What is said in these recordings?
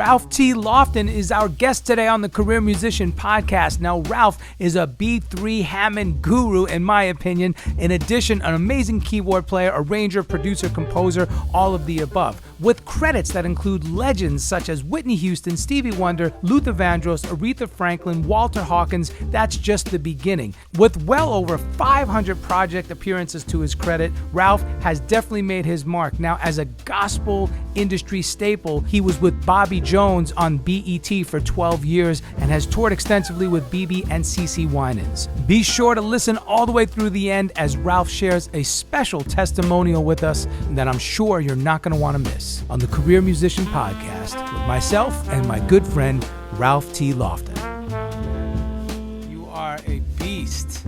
Ralph T. Lofton is our guest today on the Career Musician Podcast. Now, Ralph is a B3 Hammond guru, in my opinion. In addition, an amazing keyboard player, arranger, producer, composer, all of the above, with credits that include legends such as Whitney Houston, Stevie Wonder, Luther Vandross, Aretha Franklin, Walter Hawkins. That's just the beginning. With well over 500 project appearances to his credit, Ralph has definitely made his mark. Now, as a gospel industry staple, he was with Bobby Jones on BET for 12 years and has toured extensively with Bebe and Cece Winans. Be sure to listen all the way through the end as Ralph shares a special testimonial with us that I'm sure you're not going to want to miss on the Career Musician Podcast with myself and my good friend, Ralph T. Lofton. You are a beast.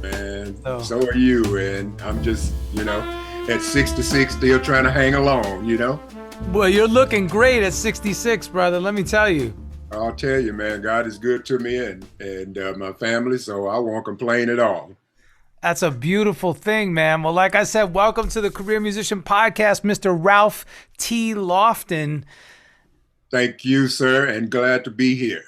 Man, so are you, and I'm just, at 66 still trying to hang along, Well, you're looking great at 66, brother. Let me tell you. I'll tell you, man, God is good to me and my family, so I won't complain at all. That's a beautiful thing, man. Well, like I said, welcome to the Career Musician Podcast, Mr. Ralph T. Lofton. Thank you, sir, and glad to be here.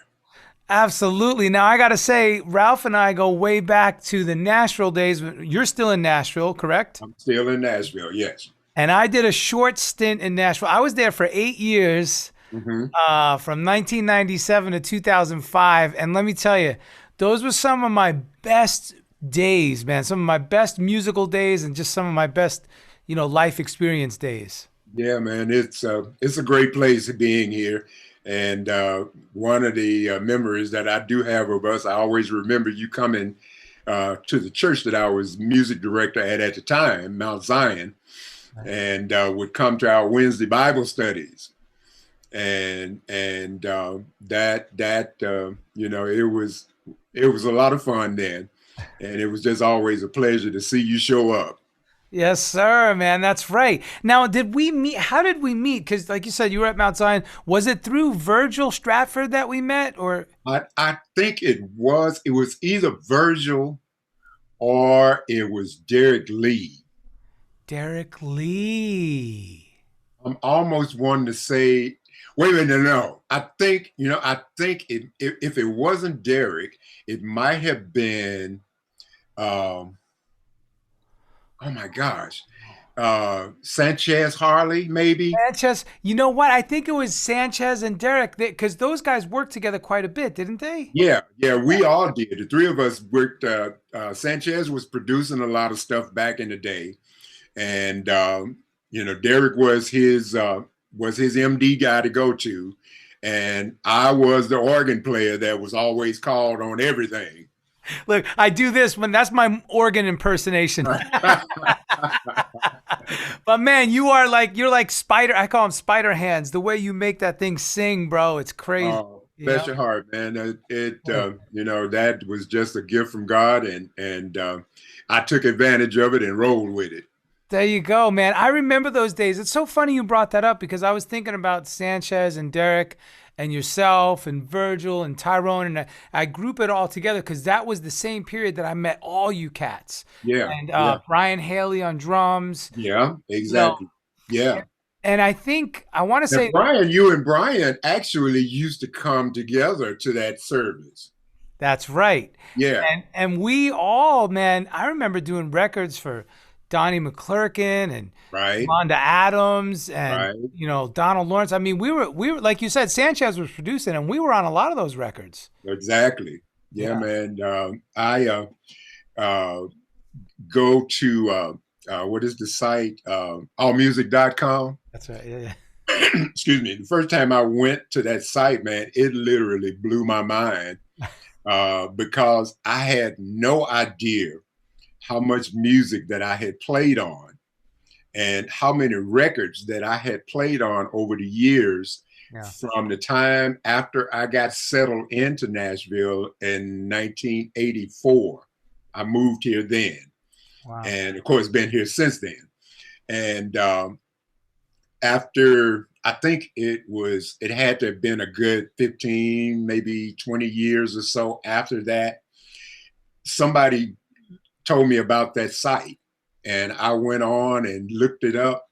Absolutely. Now, I got to say, Ralph and I go way back to the Nashville days. You're still in Nashville, correct? I'm still in Nashville, yes. And I did a short stint in Nashville. I was there for 8 years, from 1997 to 2005. And let me tell you, those were some of my best days, man. Some of my best musical days and just some of my best, life experience days. Yeah, man, it's a great place being here. And one of the memories that I do have of us, I always remember you coming to the church that I was music director at the time, Mount Zion, and would come to our Wednesday Bible studies. And that it was a lot of fun then. And it was just always a pleasure to see you show up. Yes, sir, man. That's right. Now, did we meet? How did we meet? Because like you said, you were at Mount Zion. Was it through Virgil Stratford that we met, or? I think it was either Virgil or it was Derek Lee. Derek Lee. I'm almost wanting to say, wait a minute, no. I think if it wasn't Derek, it might have been, oh my gosh, Sanchez Harley, maybe. Sanchez. You know what? I think it was Sanchez and Derek, because those guys worked together quite a bit, didn't they? Yeah, we all did. The three of us worked. Sanchez was producing a lot of stuff back in the day, and Derek was his MD guy to go to, and I was the organ player that was always called on everything. Look, I do this when that's my organ impersonation. But man, you're like Spider. I call him Spider Hands. The way you make that thing sing, bro, it's crazy. Oh, bless your heart, man. That was just a gift from God, and I took advantage of it and rolled with it. There you go, man. I remember those days. It's so funny you brought that up because I was thinking about Sanchez and Derek and yourself and Virgil and Tyrone, and I group it all together because that was the same period that I met all you cats. Yeah. And Brian Haley on drums. Yeah, exactly. Yeah. And I think I want to say, you and Brian actually used to come together to that service. That's right. Yeah. And we all, man, I remember doing records for Donnie McClurkin and Londa Adams and Donald Lawrence. I mean, we were like you said, Sanchez was producing, and we were on a lot of those records. Exactly. Yeah. Man. I go to what is the site? Allmusic.com. That's right. Yeah. Excuse me. The first time I went to that site, man, it literally blew my mind because I had no idea how much music that I had played on and how many records that I had played on over the years from the time after I got settled into Nashville in 1984. I moved here then. Wow. And of course, been here since then. And after, I think it had to have been a good 15, maybe 20 years or so after that, somebody told me about that site, and I went on and looked it up,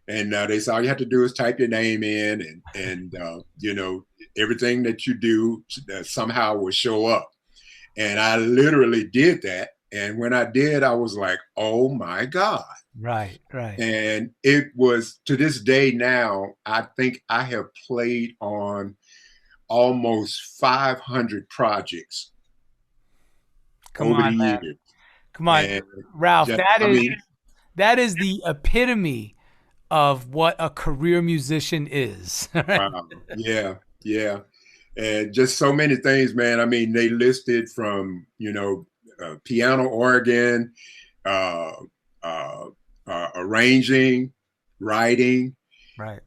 And they said all you have to do is type your name in, and everything that you do somehow will show up. And I literally did that. And when I did, I was like, oh my God. Right, right. And it was, to this day now, I think I have played on almost 500 projects over the years. Come on, and Ralph. just, That is the epitome of what a career musician is. wow. Yeah, yeah. And just so many things, man. I mean, they listed from, piano, organ, uh, arranging, writing, Right.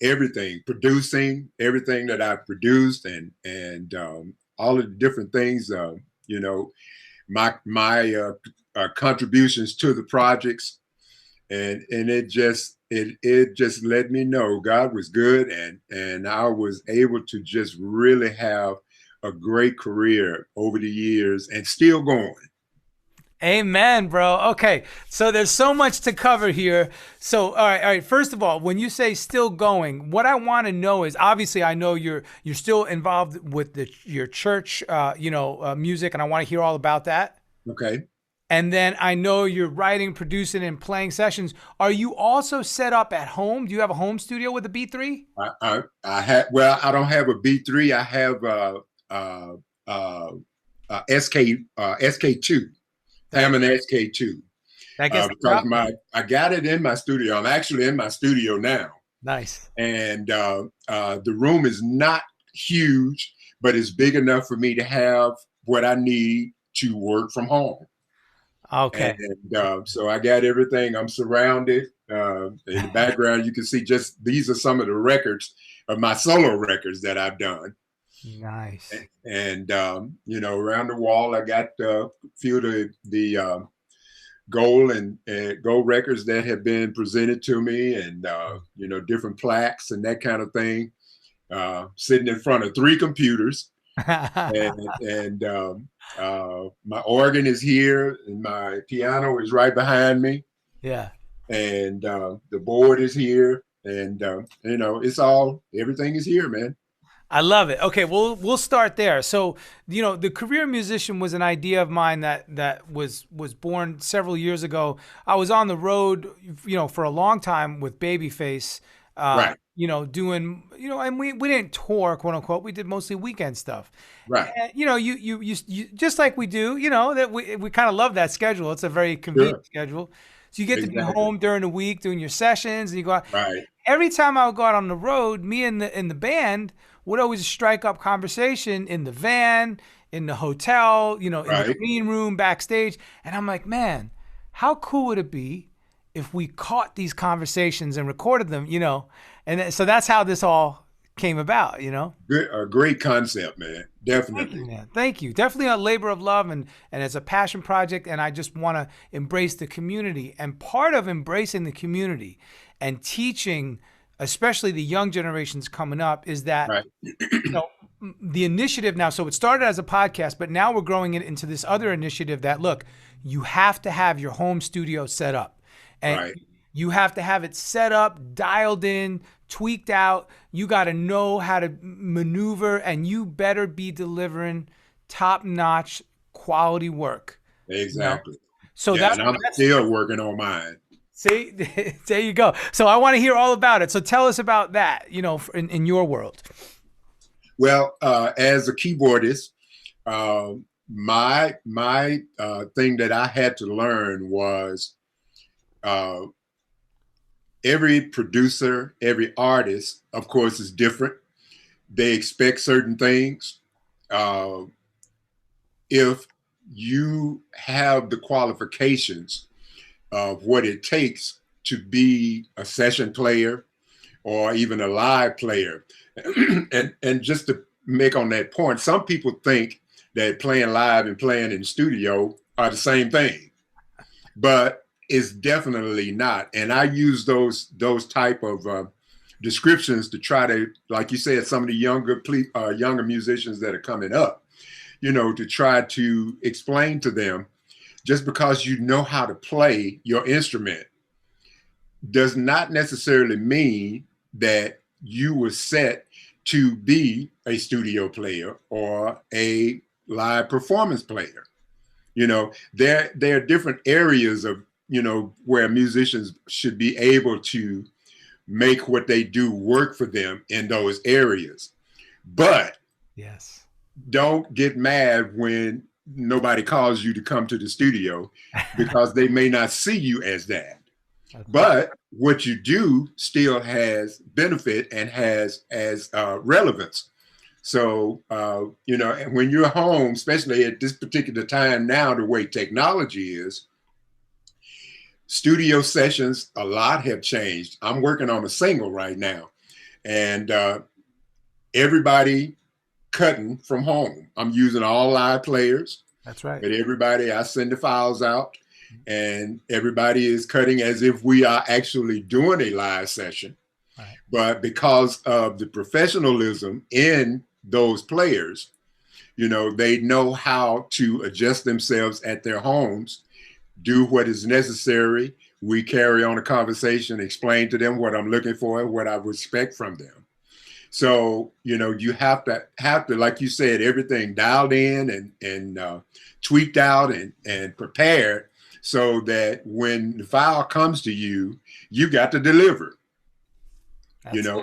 Everything, producing, everything that I've produced, and all of the different things. My contributions to the projects, and it just let me know God was good, and I was able to just really have a great career over the years and still going. Amen, bro. Okay, so there's so much to cover here. So, all right. First of all, when you say still going, what I want to know is, obviously, I know you're still involved with your church, music, and I want to hear all about that. Okay. And then I know you're writing, producing, and playing sessions. Are you also set up at home? Do you have a home studio with a B3? I have. Well, I don't have a B3. I have SK2. Hammond SK2. Because I got it in my studio. I'm actually in my studio now. Nice. And the room is not huge, but it's big enough for me to have what I need to work from home. Okay. And so I got everything. I'm surrounded. In the background, you can see these are some of the records of my solo records that I've done. Nice. And around the wall, I got a few of the gold records that have been presented to me, and different plaques and that kind of thing. Sitting in front of 3 computers, and my organ is here, and my piano is right behind me. Yeah. And the board is here, and everything is here, man. I love it. Okay, we'll start there. So, the career musician was an idea of mine that was born several years ago. I was on the road, for a long time with Babyface, right. Doing, and we didn't tour, quote unquote. We did mostly weekend stuff. Right. And, you just like we do, that we kind of love that schedule. It's a very convenient schedule. So you get to be home during the week doing your sessions, and you go out. Right. Every time I would go out on the road, me and the band would always strike up conversation in the van, in the hotel, in the green room, backstage. And I'm like, man, how cool would it be if we caught these conversations and recorded them, And so that's how this all came about, Good, a great concept, man. Definitely. Thank you, man. Thank you. Definitely a labor of love, and it's a passion project. And I just want to embrace the community. And part of embracing the community and teaching, especially the young generations coming up, is that the initiative now. So it started as a podcast, but now we're growing it into this other initiative that, look, you have to have your home studio set up, and you have to have it set up, dialed in, tweaked out. You got to know how to maneuver, and you better be delivering top-notch quality work. Exactly. So that's still working on mine. See, there you go. So I want to hear all about it. So tell us about that, in your world. Well, as a keyboardist, my thing that I had to learn was every producer, every artist, of course, is different. They expect certain things. If you have the qualifications of what it takes to be a session player or even a live player. and just to make on that point, some people think that playing live and playing in the studio are the same thing, but it's definitely not. And I use those type of descriptions to try to, like you said, some of the younger musicians that are coming up, to try to explain to them, just because you know how to play your instrument does not necessarily mean that you were set to be a studio player or a live performance player. There are different areas of, where musicians should be able to make what they do work for them in those areas. But yes, don't get mad when nobody calls you to come to the studio, because they may not see you as that. But what you do still has benefit and has as relevance. So, when you're home, especially at this particular time now, the way technology is, studio sessions, a lot have changed. I'm working on a single right now, and everybody cutting from home. I'm using all live players. That's right. But everybody, I send the files out, and everybody is cutting as if we are actually doing a live session. Right. But because of the professionalism in those players, they know how to adjust themselves at their homes, do what is necessary. We carry on a conversation, explain to them what I'm looking for, what I would expect from them. So, you have to, like you said, everything dialed in and tweaked out and prepared, so that when the file comes to you, you got to deliver.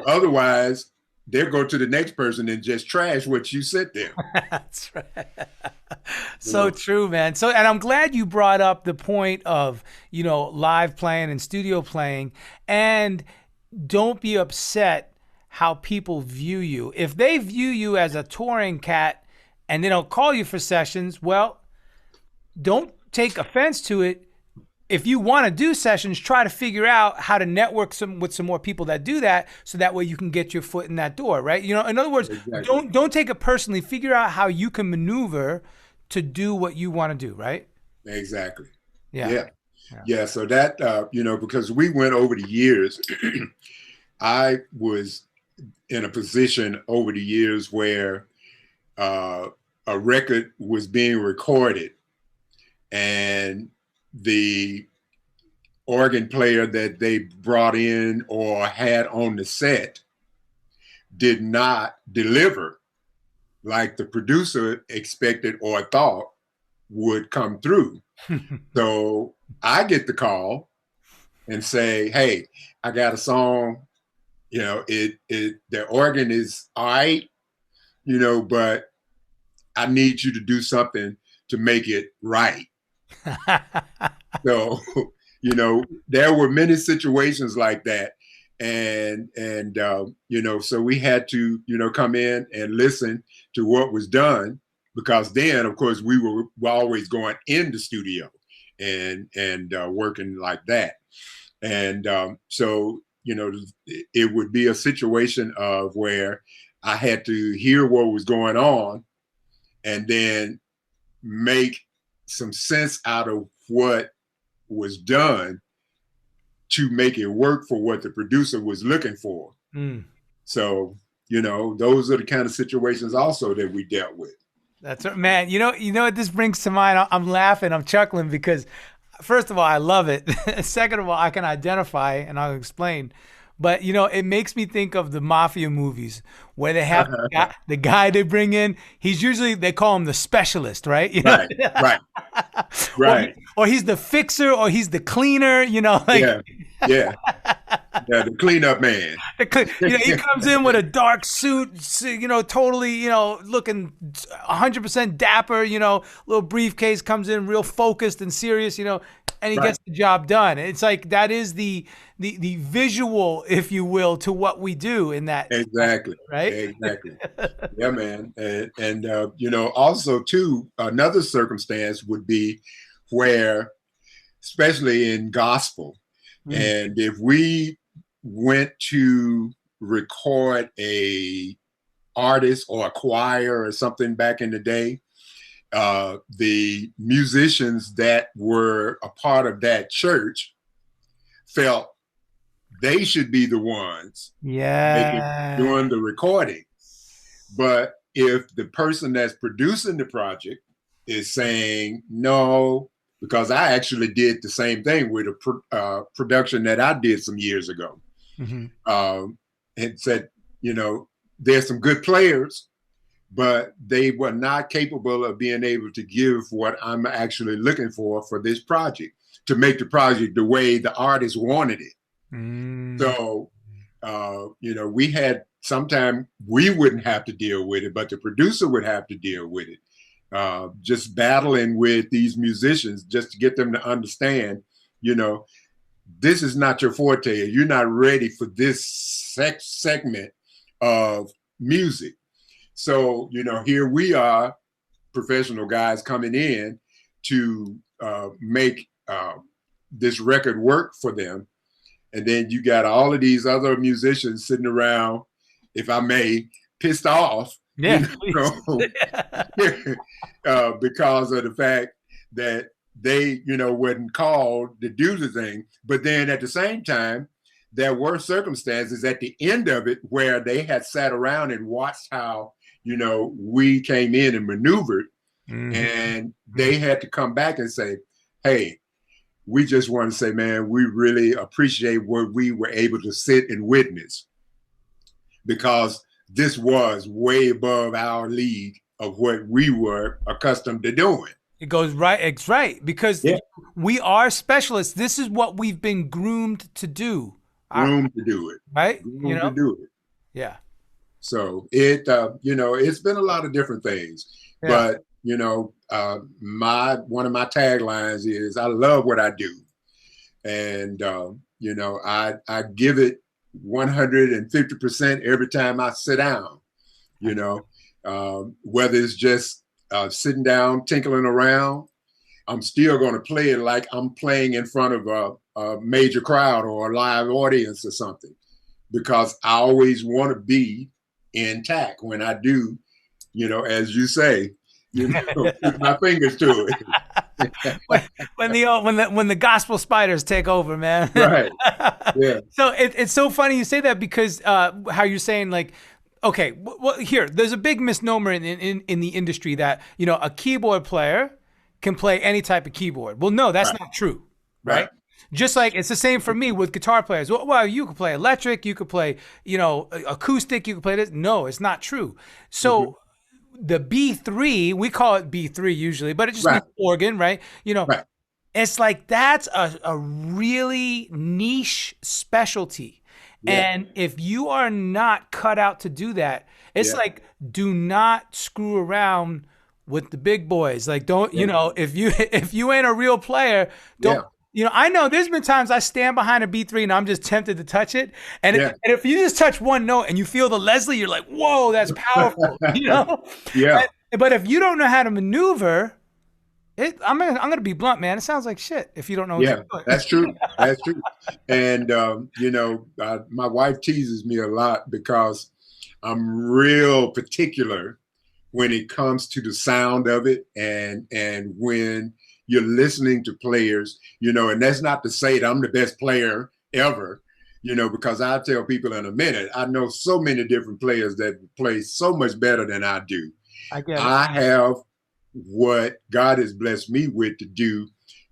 Otherwise they'll go to the next person and just trash what you sent them. That's right. So true, man. So, and I'm glad you brought up the point of, live playing and studio playing, and don't be upset how people view you. If they view you as a touring cat and they don't call you for sessions, well, don't take offense to it. If you want to do sessions, try to figure out how to network with some more people that do that, so that way you can get your foot in that door, right? In other words, exactly. Don't take it personally. Figure out how you can maneuver to do what you want to do, right? Exactly. Yeah. So that, because we went over the years, I was in a position over the years where a record was being recorded, and the organ player that they brought in or had on the set did not deliver like the producer expected or thought would come through. So I get the call and say, hey, I got a song, the organ is all right, but I need you to do something to make it right. So, there were many situations like that. And so we had to, come in and listen to what was done, because then, of course, we were always going in the studio and working like that. And so, it would be a situation of where I had to hear what was going on and then make some sense out of what was done to make it work for what the producer was looking for. So, those are the kind of situations also that we dealt with. That's right, man. You know what this brings to mind? I'm laughing, I'm chuckling, because first of all, I love it. Second of all, I can identify, and I'll explain. But, it makes me think of the mafia movies where they have the guy they bring in. He's usually, they call him the specialist, right? Right. Or he's the fixer, or he's the cleaner, Yeah, the cleanup man. He comes in with a dark suit, totally, looking 100% dapper, little briefcase, comes in real focused and serious, and he gets the job done. It's like that is the visual, if you will, to what we do in that. Exactly. Right? Exactly. Yeah, man. And also too, another circumstance would be where, especially in gospel, and if we went to record a artist or a choir or something back in the day, the musicians that were a part of that church felt they should be the ones doing the recording. But if the person that's producing the project is saying, no, because I actually did the same thing with a production that I did some years ago. And said, there's some good players, but they were not capable of being able to give what I'm actually looking for this project, to make the project the way the artist wanted it. So, we had, sometime we wouldn't have to deal with it, but the producer would have to deal with it. Just battling with these musicians just to get them to understand, this is not your forte. You're not ready for this segment of music. So, here we are, professional guys coming in to make this record work for them. And then you got all of these other musicians sitting around, if I may, pissed off, because of the fact that they, wasn't called to do the thing. But then at the same time, there were circumstances at the end of it where they had sat around and watched how, we came in and maneuvered, and they had to come back and say, hey, we just want to say, man, we really appreciate what we were able to sit and witness, because this was way above our league of what we were accustomed to doing. It goes right. It's right. Because we are specialists. This is what we've been groomed to do. Groomed to do it. Right? Groomed to do it. Yeah. So it, it's been a lot of different things, but one of my taglines is, I love what I do. And, I give it 150% every time I sit down, whether it's just sitting down, tinkling around, I'm still going to play it like I'm playing in front of a major crowd or a live audience or something, because I always want to be intact when I do, as you say, put my fingers to it. when the gospel spiders take over, man. Right. Yeah. So it's so funny you say that, because how you're saying, like, okay, well, here, there's a big misnomer in the industry that, a keyboard player can play any type of keyboard. Well, no, that's not true. Right. Just like it's the same for me with guitar players. Well, you could play electric, you could play, acoustic, you could play this. No, it's not true. So the B3, we call it B3 usually, but it just means organ, right? It's like that's a really niche specialty. Yeah. And if you are not cut out to do that, it's like, do not screw around with the big boys. Like, don't, if you ain't a real player, don't. I know there's been times I stand behind a B3 and I'm just tempted to touch it. And, and if you just touch one note and you feel the Leslie, you're like, whoa, that's powerful, Yeah. But if you don't know how to maneuver, I'm gonna be blunt, man. It sounds like shit if you don't know what you're doing. That's true. That's true. And, my wife teases me a lot because I'm real particular when it comes to the sound of it. And when you're listening to players, and that's not to say that I'm the best player ever, because I tell people in a minute, I know so many different players that play so much better than I do. I have what God has blessed me with to do,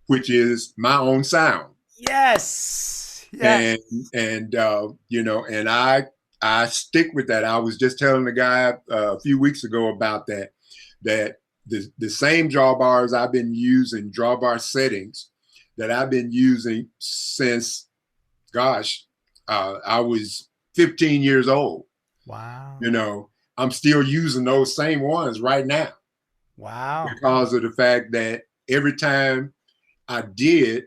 which is my own sound. Yes. And and I stick with that. I was just telling the guy a few weeks ago about that the same drawbars I've been using, drawbar settings that I've been using since, I was 15 years old. Wow. I'm still using those same ones right now. Wow. Because of the fact that every time I did,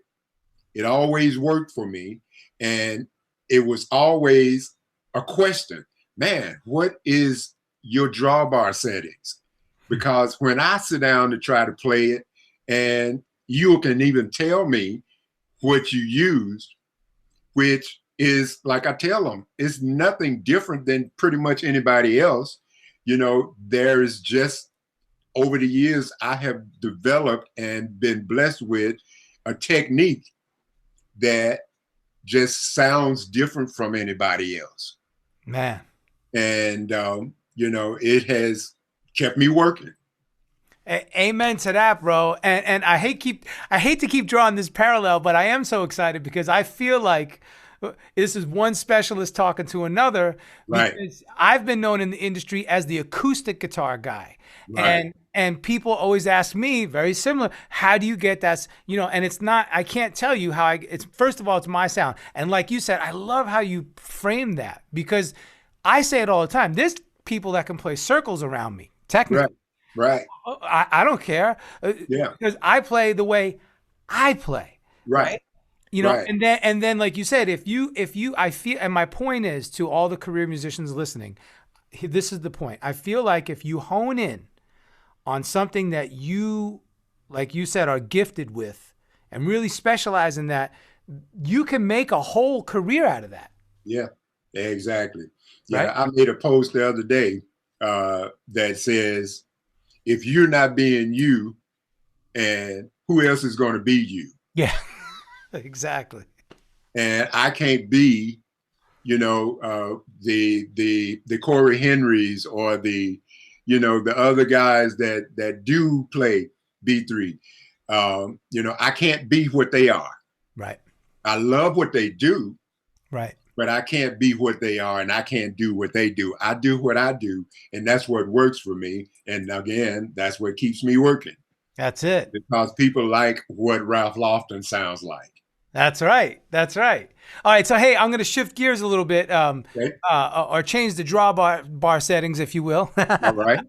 it always worked for me. And it was always a question, man, what is your drawbar settings? Because when I sit down to try to play it, and you can even tell me what you used, which is, like I tell them, it's nothing different than pretty much anybody else. There's just, over the years, I have developed and been blessed with a technique that just sounds different from anybody else. Man. And, it has kept me working. Amen to that, bro. And I hate to keep drawing this parallel, but I am so excited because I feel like this is one specialist talking to another, Right. because I've been known in the industry as the acoustic guitar guy. Right. And people always ask me, very similar, how do you get that, and it's not, I can't tell you how it's, first of all, it's my sound. And like you said, I love how you frame that, because I say it all the time. There's people that can play circles around me, technically. Right. I don't care, Yeah. because I play the way I play, Right. Right. and then like you said, if you I feel, and my point is to all the career musicians listening, this is the point. I feel like if you hone in on something that you, like you said, are gifted with and really specialize in that, you can make a whole career out of that. Yeah, exactly. Yeah, Right? I made a post the other day that says, if you're not being you, and who else is going to be you? Yeah, exactly. And I can't be, the Corey Henrys or the other guys that do play B3. I can't be what they are. Right. I love what they do. Right. But I can't be what they are, and I can't do what they do. I do what I do, and that's what works for me. And again, that's what keeps me working. That's it. Because people like what Ralph Lofton sounds like. That's right. That's right. All right. So, hey, I'm going to shift gears a little bit, Okay. or change the bar settings, if you will. All right.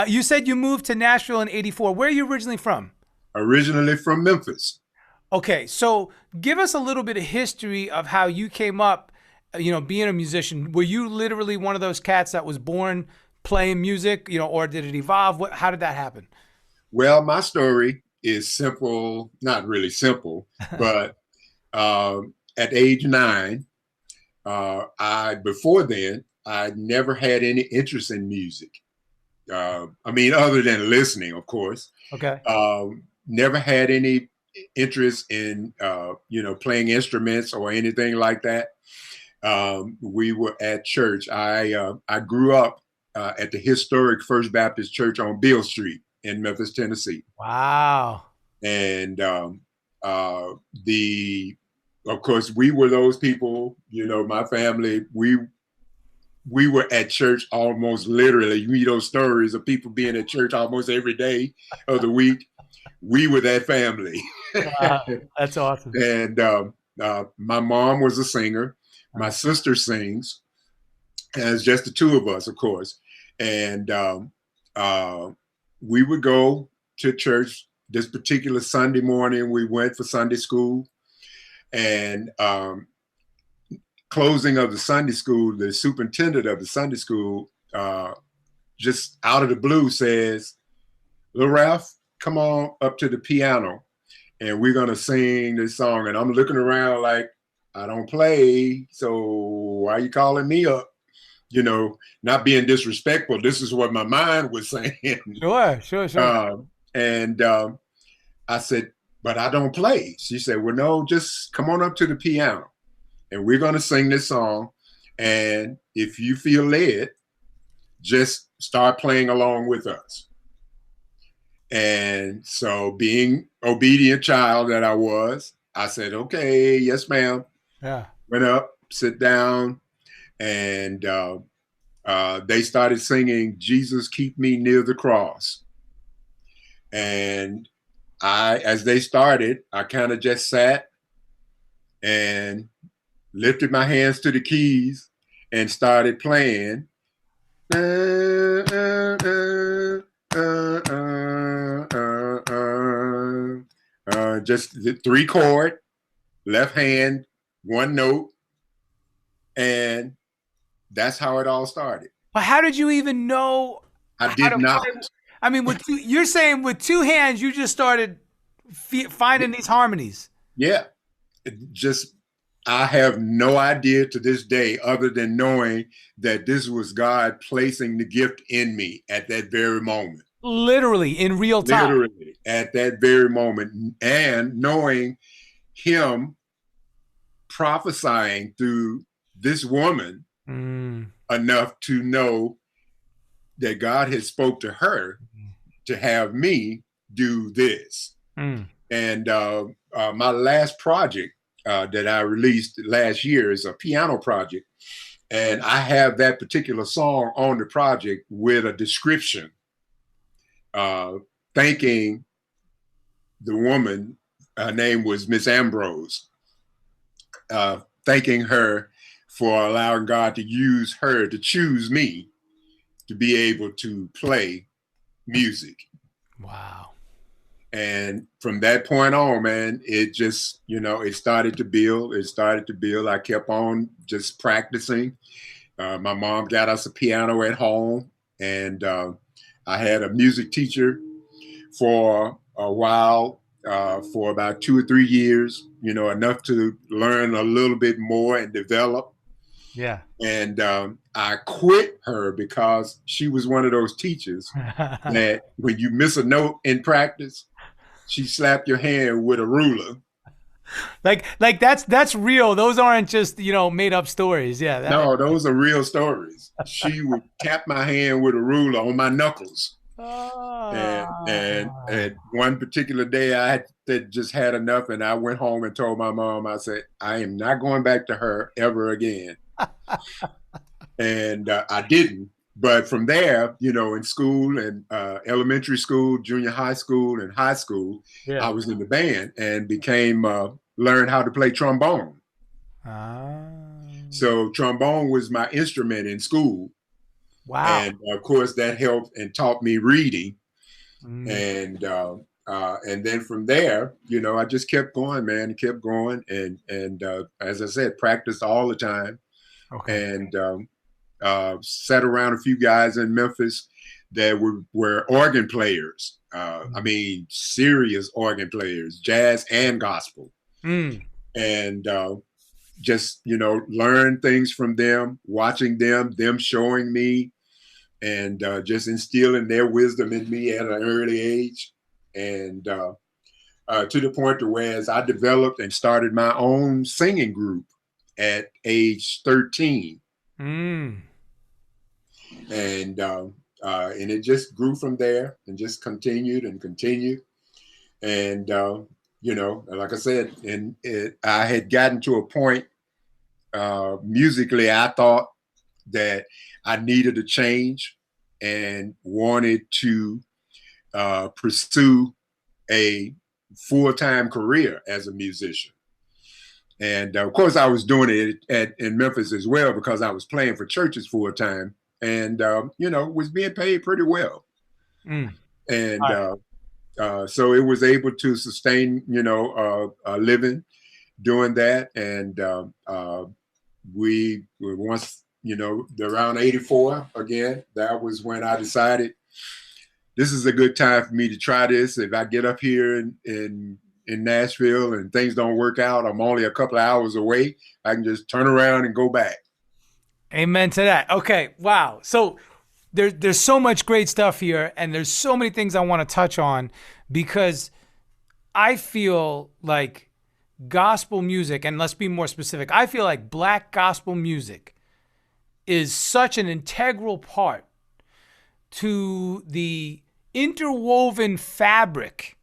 You said you moved to Nashville in '84. Where are you originally from? Originally from Memphis. Okay. So give us a little bit of history of how you came up, being a musician. Were you literally one of those cats that was born playing music, or did it evolve? How did that happen? Well, my story is simple, not really simple, but at age 9, before then, I never had any interest in music. Other than listening, of course. Okay. Never had any interest in, playing instruments or anything like that. We were at church. I grew up at the historic First Baptist Church on Beale Street in Memphis, Tennessee. Wow. And of course, we were those people, my family, we were at church almost literally. You hear those stories of people being at church almost every day of the week. We were that family. Wow, that's awesome. And my mom was a singer. My sister sings. And it's just the two of us, of course. And we would go to church. This particular Sunday morning, we went for Sunday school. And closing of the Sunday school, the superintendent of the Sunday school, just out of the blue says, "Little Ralph, come on up to the piano and we're going to sing this song." And I'm looking around like, I don't play, so why are you calling me up? Not being disrespectful. This is what my mind was saying. Sure. And I said, "But I don't play." She said, "Well, no, just come on up to the piano and we're going to sing this song. And if you feel led, just start playing along with us." And so, being obedient child that I was, I said, "Okay, yes, ma'am." Yeah. Went up, sit down, and they started singing "Jesus Keep Me Near the Cross." And as they started, I kind of just sat and lifted my hands to the keys and started playing. Just the 3-chord, left hand, one note. And that's how it all started. But how did you even know? I did not. You're saying with 2 hands, you just started finding these harmonies. Yeah. I have no idea to this day, other than knowing that this was God placing the gift in me at that very moment. Literally, in real time. Literally, at that very moment. And knowing him prophesying through this woman enough to know that God had spoke to her to have me do this. Mm. And my last project that I released last year is a piano project. And I have that particular song on the project with a description thanking the woman. Her name was Miss Ambrose. Thanking her for allowing God to use her to choose me to be able to play music. Wow. And from that point on, man, it just, it started to build. I kept on just practicing. My mom got us a piano at home, and I had a music teacher for a while, for about 2 or 3 years, enough to learn a little bit more and develop. Yeah. And I quit her because she was one of those teachers that when you miss a note in practice, she slapped your hand with a ruler. Like that's real. Those aren't just, made up stories. Yeah. No, those are real stories. She would tap my hand with a ruler on my knuckles. And one particular day I had just had enough, and I went home and told my mom, I said, I am not going back to her ever again. And I didn't. But from there, in school and elementary school, junior high school, and high school, yeah, I was in the band and learned how to play trombone. So trombone was my instrument in school. Wow. And of course that helped and taught me reading. And then from there, I just kept going, man, kept going. And as I said, practiced all the time. Okay. And sat around a few guys in Memphis that were organ players. I mean, serious organ players, jazz and gospel. And just, learn things from them, watching them showing me, and just instilling their wisdom in me at an early age. And to the point to where as I developed and started my own singing group at age 13. And it just grew from there and just continued. And, like I said, I had gotten to a point musically, I thought that I needed a change and wanted to pursue a full-time career as a musician. And of course, I was doing it in Memphis as well, because I was playing for churches full-time and, was being paid pretty well. And so it was able to sustain, a living doing that. And we were once, around 84 again, that was when I decided this is a good time for me to try this. If I get up here in Nashville and things don't work out, I'm only a couple of hours away. I can just turn around and go back. Amen to that. Okay. Wow. So there's so much great stuff here, and there's so many things I want to touch on, because I feel like gospel music, and let's be more specific, I feel like Black gospel music is such an integral part to the interwoven fabric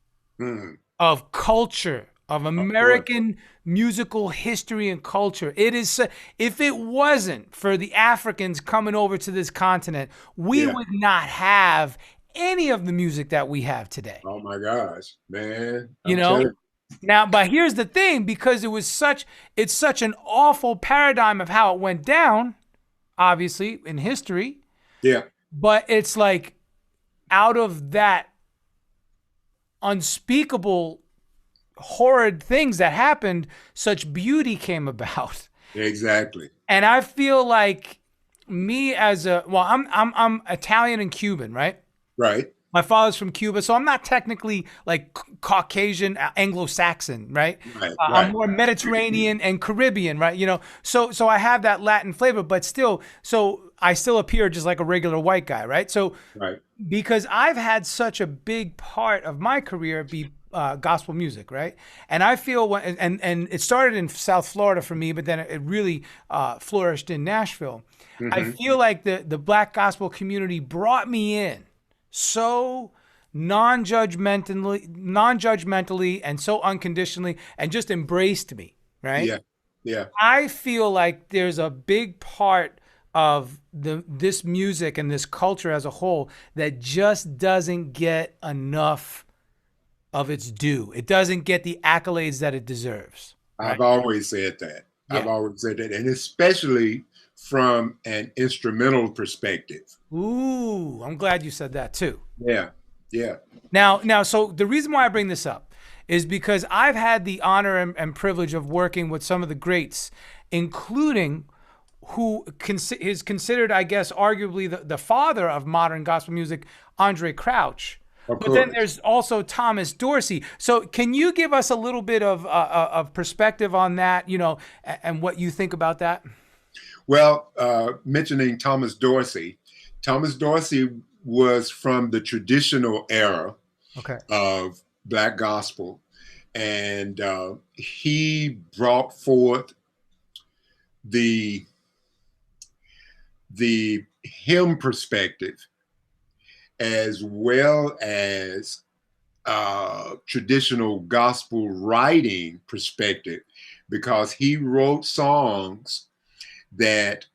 of culture, of American musical history and culture. It is, if it wasn't for the Africans coming over to this continent, we would not have any of the music that we have today. Oh my gosh, man. Now, but here's the thing, because it's such an awful paradigm of how it went down, obviously, in history. Yeah. But it's like, out of that unspeakable, horrid things that happened, such beauty came about. Exactly. And I feel like me I'm Italian and Cuban, right? Right. My father's from Cuba, so I'm not technically like Caucasian, Anglo-Saxon, right? Right. I'm more Mediterranean and Caribbean, right? So I have that Latin flavor, but still, so I still appear just like a regular white guy, right? So, right. Because I've had such a big part of my career be gospel music, right? And I feel and it started in South Florida for me, but then it really flourished in Nashville. I feel like the Black gospel community brought me in so non-judgmentally and so unconditionally and just embraced me, right? Yeah. Yeah. I feel like there's a big part of this music and this culture as a whole that just doesn't get enough of its due. It doesn't get the accolades that it deserves. Right? I've always said that. I've Yeah. always said that. And especially from an instrumental perspective. Ooh, I'm glad you said that too. Yeah. Yeah. Now, so the reason why I bring this up is because I've had the honor and privilege of working with some of the greats, including who is considered, I guess, arguably the father of modern gospel music, Andre Crouch. Of But then course. there's also Thomas Dorsey. So can you give us a little bit of perspective on that, and what you think about that? Well, mentioning Thomas Dorsey was from the traditional era Okay. of Black gospel, and he brought forth the hymn perspective as well as traditional gospel writing perspective, because he wrote songs that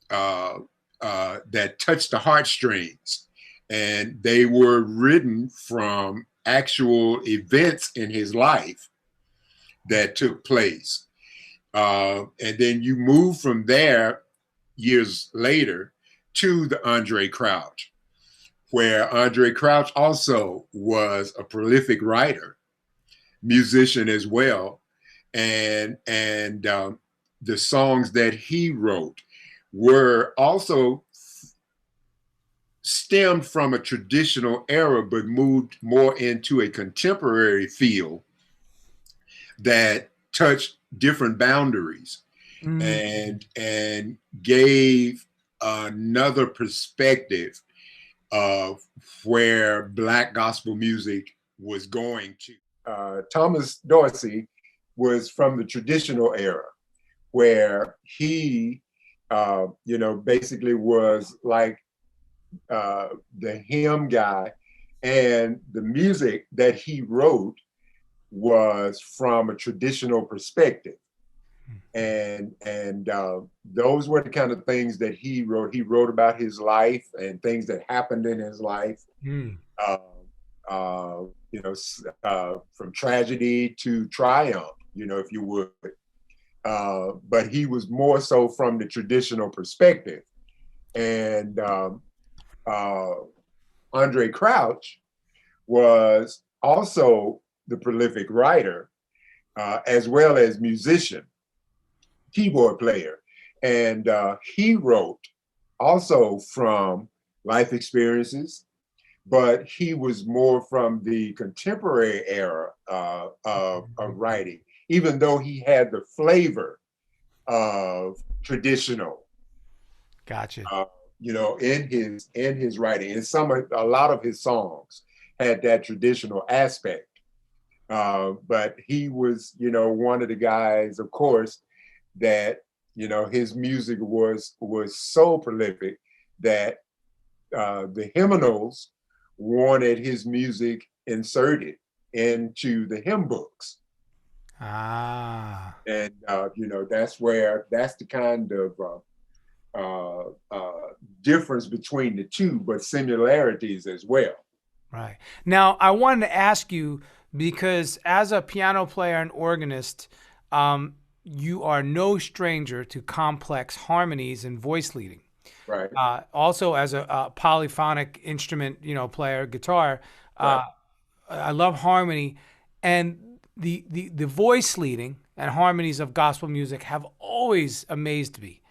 that touched the heartstrings, and they were written from actual events in his life that took place. And then you move from there years later to the Andre Crouch, where Andre Crouch also was a prolific writer, musician as well, and the songs that he wrote were also stemmed from a traditional era, but moved more into a contemporary feel that touched different boundaries and gave another perspective of where Black gospel music was going to. Thomas Dorsey was from the traditional era, where he, basically was like the hymn guy, and the music that he wrote was from a traditional perspective. And those were the kind of things that he wrote. He wrote about his life and things that happened in his life, from tragedy to triumph, if you would. But he was more so from the traditional perspective. And Andre Crouch was also the prolific writer, as well as musician, keyboard player. And he wrote also from life experiences, but he was more from the contemporary era of writing, even though he had the flavor of traditional. Gotcha. In his writing, and a lot of his songs had that traditional aspect. But he was, one of the guys, of course, that his music was so prolific that the hymnals wanted his music inserted into the hymn books. And that's the kind of difference between the two, but similarities as well. Right. Now, I wanted to ask you, because as a piano player and organist, you are no stranger to complex harmonies and voice leading. Right. Also, as a polyphonic instrument, player, guitar, right. I love harmony, and the voice leading and harmonies of gospel music have always amazed me.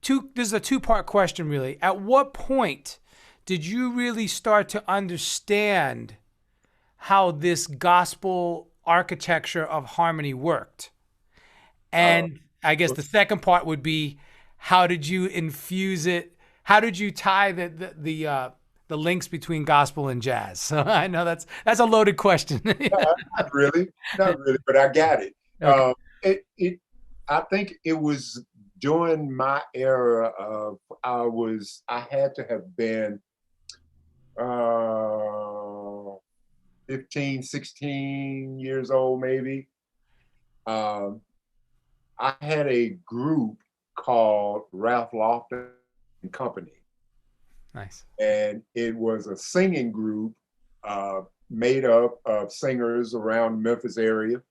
This is a two-part question, really. At what point did you really start to understand how this gospel architecture of harmony worked? And I guess the second part would be, how did you infuse it? How did you tie the links between gospel and jazz? So I know that's a loaded question. Not really, but I got it. Okay. I think it was during my era of I had to have been uh, 15, 16 years old, maybe. Um, I had a group called Ralph Lofton Company. Nice. And it was a singing group made up of singers around the Memphis area,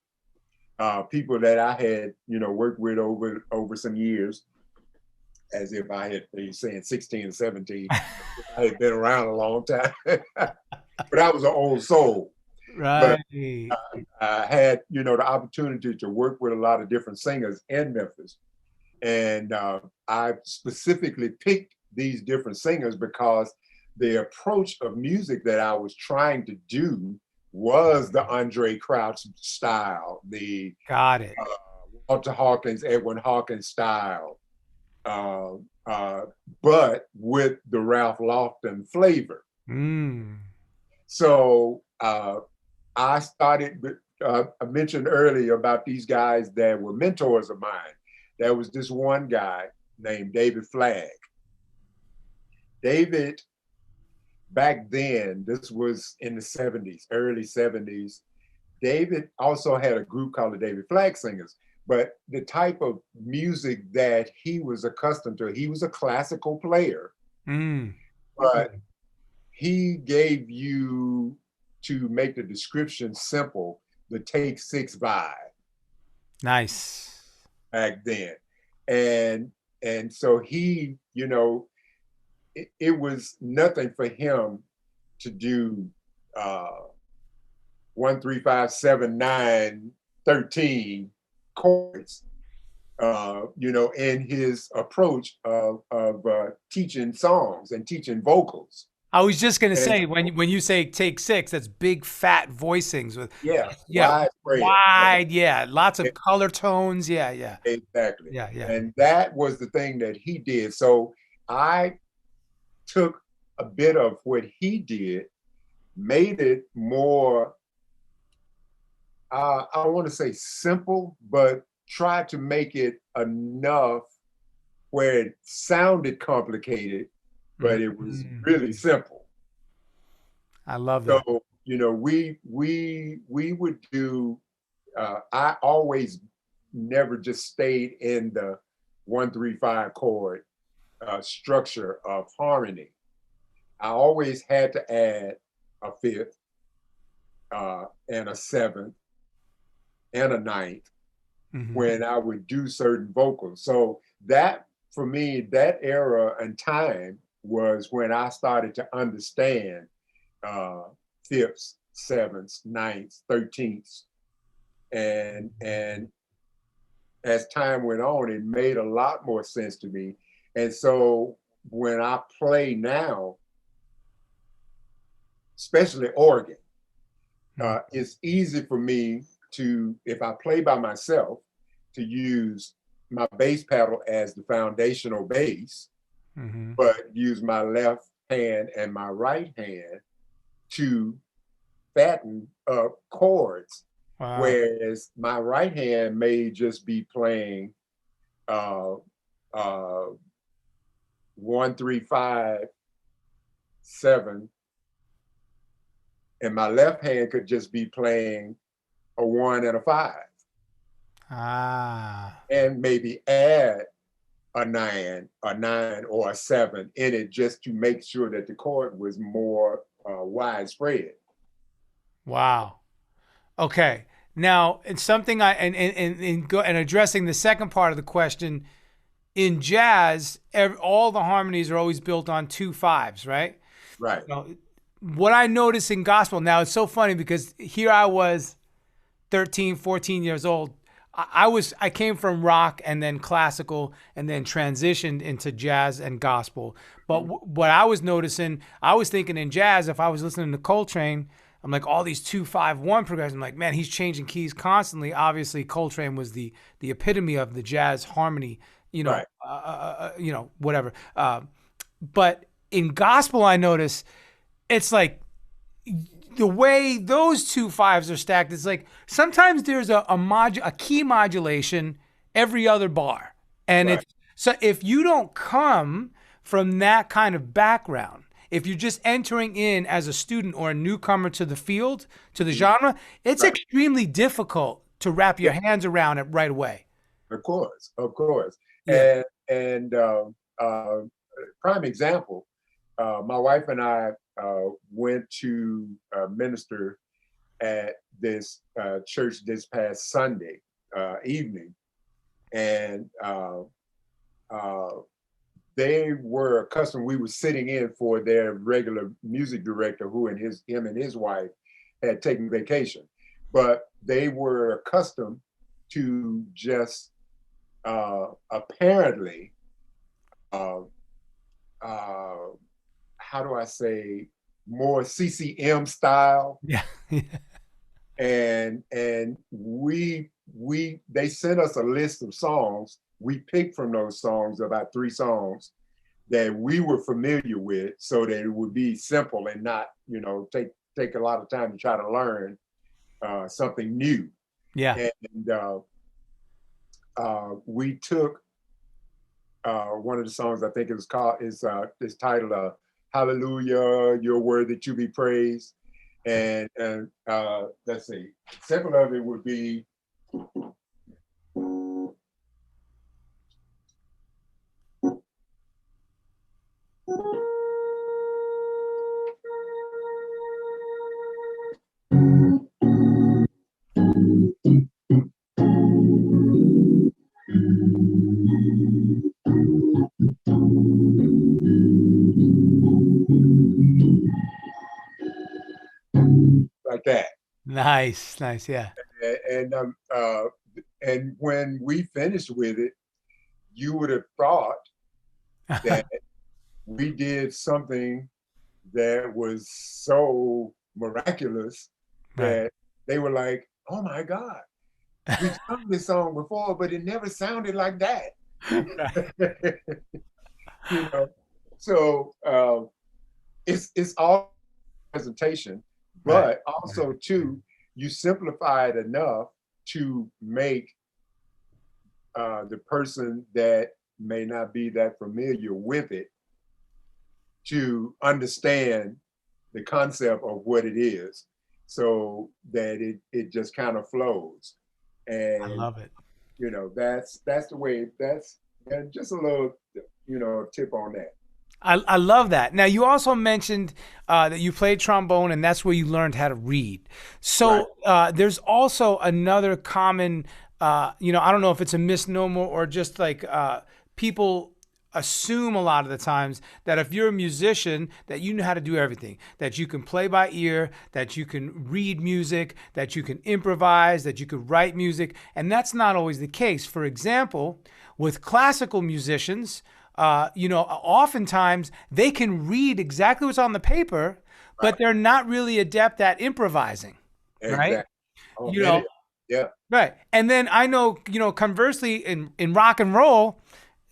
people that I had, worked with over some years, as if I had, you saying 16 or 17. I had been around a long time, but I was an old soul. Right. But I had, the opportunity to work with a lot of different singers in Memphis. And I specifically picked these different singers because the approach of music that I was trying to do was the Andre Crouch style, the Got it. Walter Hawkins, Edwin Hawkins style, uh, but with the Ralph Lofton flavor. Mm. So I started, I mentioned earlier about these guys that were mentors of mine. There was this one guy named David Flagg. David, back then, this was in the 70s, early 70s, David also had a group called the David Flagg Singers. But the type of music that he was accustomed to, he was a classical player, but he gave you, to make the description simple, the Take Six vibe. Nice. Back then. And so he, it was nothing for him to do 1, 3, 5, 7, 9, 13 chords, in his approach of teaching songs and teaching vocals. I was just gonna say, when you say Take Six, that's big fat voicings with wide, lots of color tones, exactly, yeah. And that was the thing that he did. So I took a bit of what he did, made it more, I don't want to say simple, but tried to make it enough where it sounded complicated, but it was really simple. I love that. So, we would do, I always never just stayed in the 1, 3, 5 chord structure of harmony. I always had to add a fifth and a seventh and a ninth when I would do certain vocals. So that, for me, that era and time was when I started to understand fifths, sevenths, ninths, 13ths. And as time went on, it made a lot more sense to me. And so when I play now, especially organ, it's easy for me to, if I play by myself, to use my bass pedal as the foundational bass, but use my left hand and my right hand to fatten up chords. Wow. Whereas my right hand may just be playing 1, 3, 5, 7, and my left hand could just be playing a 1 and a 5. And maybe add a 9 or a 7 in it, just to make sure that the chord was more widespread. Wow. Okay. Now, it's something and addressing the second part of the question, in jazz, all the harmonies are always built on 2 5s, right? Right. What I notice in gospel, now it's so funny because here I was 13, 14 years old. I came from rock and then classical and then transitioned into jazz and gospel. But what I was noticing, I was thinking in jazz, if I was listening to Coltrane, I'm like, all these 2-5-1 progressions. I'm like, man, he's changing keys constantly. Obviously, Coltrane was the epitome of the jazz harmony, right. Whatever. But in gospel, I notice it's like the way those 2 5s are stacked. It's like sometimes there's a key modulation every other bar, and right. So if you don't come from that kind of background, If you're just entering in as a student or a newcomer to the field, to the genre, it's extremely difficult to wrap your hands around it right away. Of course, of course. Yeah. And prime example, my wife and I went to minister at this church this past Sunday evening, and they were accustomed. We were sitting in for their regular music director, who him and his wife had taken vacation, but they were accustomed to just apparently, how do I say, more CCM style. Yeah. And they sent us a list of songs. We picked from those songs about 3 songs that we were familiar with, so that it would be simple and not, take a lot of time to try to learn something new. Yeah. And we took one of the songs, I think is titled "Hallelujah, You're Worthy to Be Praised," and let's see, simple of it would be. Like that. Nice, yeah. And when we finished with it, you would have thought that we did something that was so miraculous that they were like, "Oh my God, we sung this song before, but it never sounded like that." So it's all presentation, but also too, you simplify it enough to make the person that may not be that familiar with it to understand the concept of what it is, so that it just kind of flows. And I love it. That's the way. And just a little tip on that. I love that. Now, you also mentioned that you played trombone, and that's where you learned how to read. So there's also another common, I don't know if it's a misnomer or just like people assume a lot of the times that if you're a musician, that you know how to do everything, that you can play by ear, that you can read music, that you can improvise, that you could write music. And that's not always the case. For example, with classical musicians, oftentimes they can read exactly what's on the paper, but they're not really adept at improvising, right? Oh, Yeah. Right. And then I know, conversely in rock and roll,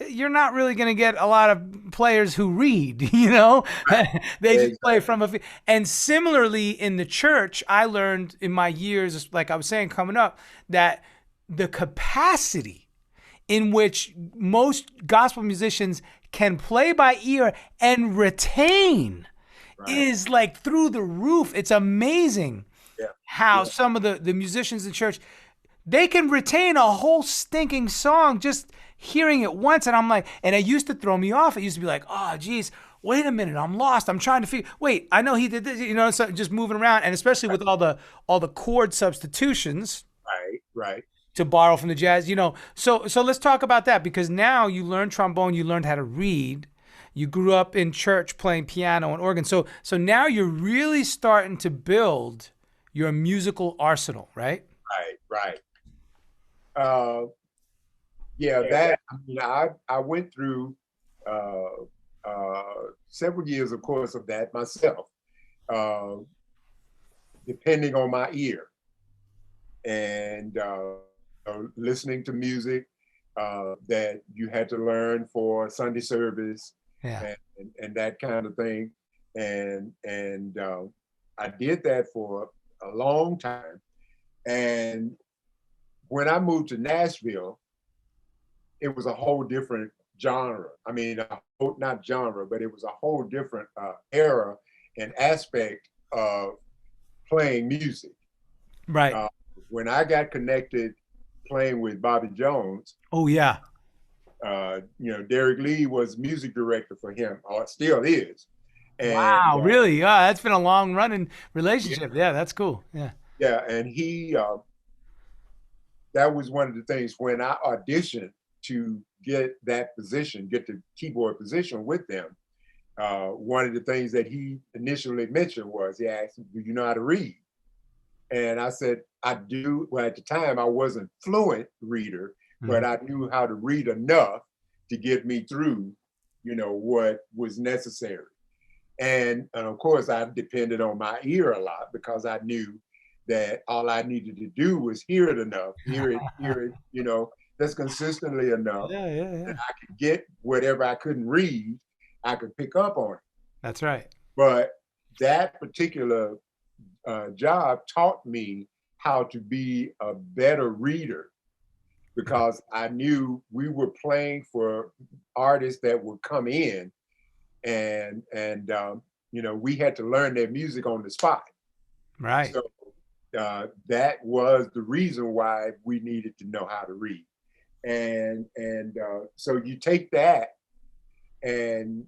you're not really going to get a lot of players who read, they just play from and similarly in the church, I learned in my years, like I was saying, coming up, that the capacity in which most gospel musicians can play by ear and retain is like through the roof. It's amazing how some of the musicians in church, they can retain a whole stinking song just hearing it once. And I'm like, and it used to throw me off. It used to be like, oh, geez, wait a minute, I'm lost. I'm trying to figure, wait, I know he did this, so just moving around. And especially with all the chord substitutions. Right. To borrow from the jazz, So let's talk about that, because now you learned trombone, you learned how to read, you grew up in church playing piano and organ. So now you're really starting to build your musical arsenal, right? Right. I went through several years, of course, of that myself, depending on my ear and listening to music that you had to learn for Sunday service and that kind of thing. And I did that for a long time. And when I moved to Nashville, it was a whole different genre. I mean, a not genre, but it was a whole different era and aspect of playing music. Right. When I got connected playing with Bobby Jones, Oh yeah. Derek Lee was music director for him, or still is. And Wow, really? Yeah, that's been a long running yeah, relationship. Yeah, that's cool. Yeah. yeah, and that was one of the things when I auditioned to get that position, get the keyboard position with them. One of the things that he initially mentioned was he asked, "Do you know how to read?" And I said, "I do." Well, at the time, I wasn't fluent reader, but I knew how to read enough to get me through, what was necessary. And of course, I depended on my ear a lot because I knew that all I needed to do was hear it enough, hear it, that's consistently enough Yeah, yeah, that yeah. I could get whatever I couldn't read, I could pick up on it. That's right. But that particular job taught me how to be a better reader because I knew we were playing for artists that would come in and we had to learn their music on the spot. Right. So that was the reason why we needed to know how to read. And so you take that and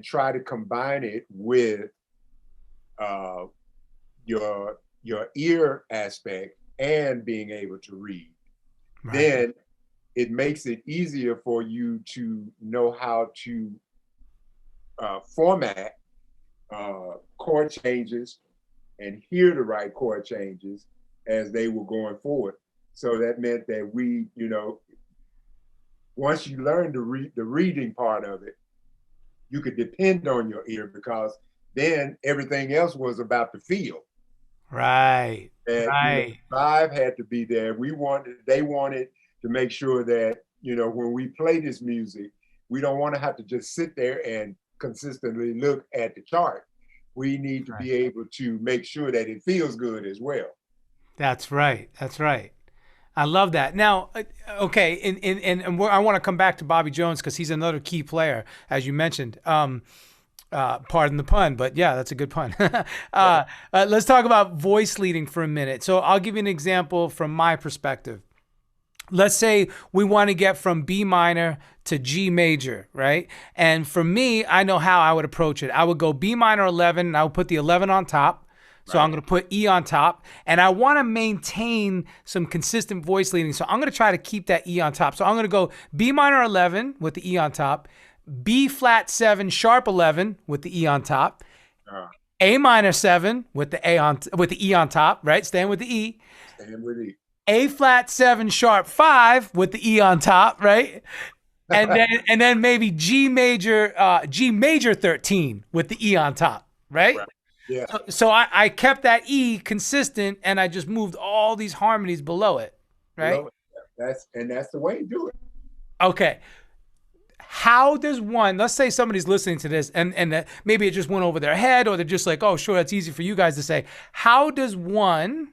try to combine it with uh, your ear aspect and being able to read. Right. Then it makes it easier for you to know how to format chord changes and hear the right chord changes as they were going forward. So that meant that once you learned the reading part of it, you could depend on your ear because then everything else was about the feel. Right. And Right. vibe had to be there. They wanted to make sure that when we play this music, we don't want to have to just sit there and consistently look at the chart. We need to be able to make sure that it feels good as well. That's right. That's right. I love that. Now, okay, I want to come back to Bobby Jones because he's another key player, as you mentioned. Pardon the pun, but yeah, that's a good pun. Let's talk about voice leading for a minute. So I'll give you an example from my perspective. Let's say we want to get from B minor to G major, right? And for me, I know how I would approach it. I would go B minor 11, and I would put the 11 on top. So I'm going to put E on top, and I want to maintain some consistent voice leading. So I'm going to try to keep that E on top. So I'm going to go B minor 11 with the E on top, B flat 7 sharp 11 with the E on top, A minor 7 with the E on top, right? Staying with the E. Staying with E. A flat 7 sharp 5 with the E on top, right? And then maybe G major 13 with the E on top, right? Yeah. So I kept that E consistent, and I just moved all these harmonies below it, right? That's the way to do it. Okay. How does one, let's say somebody's listening to this and maybe it just went over their head, or they're just like, oh, sure, that's easy for you guys to say. How does one,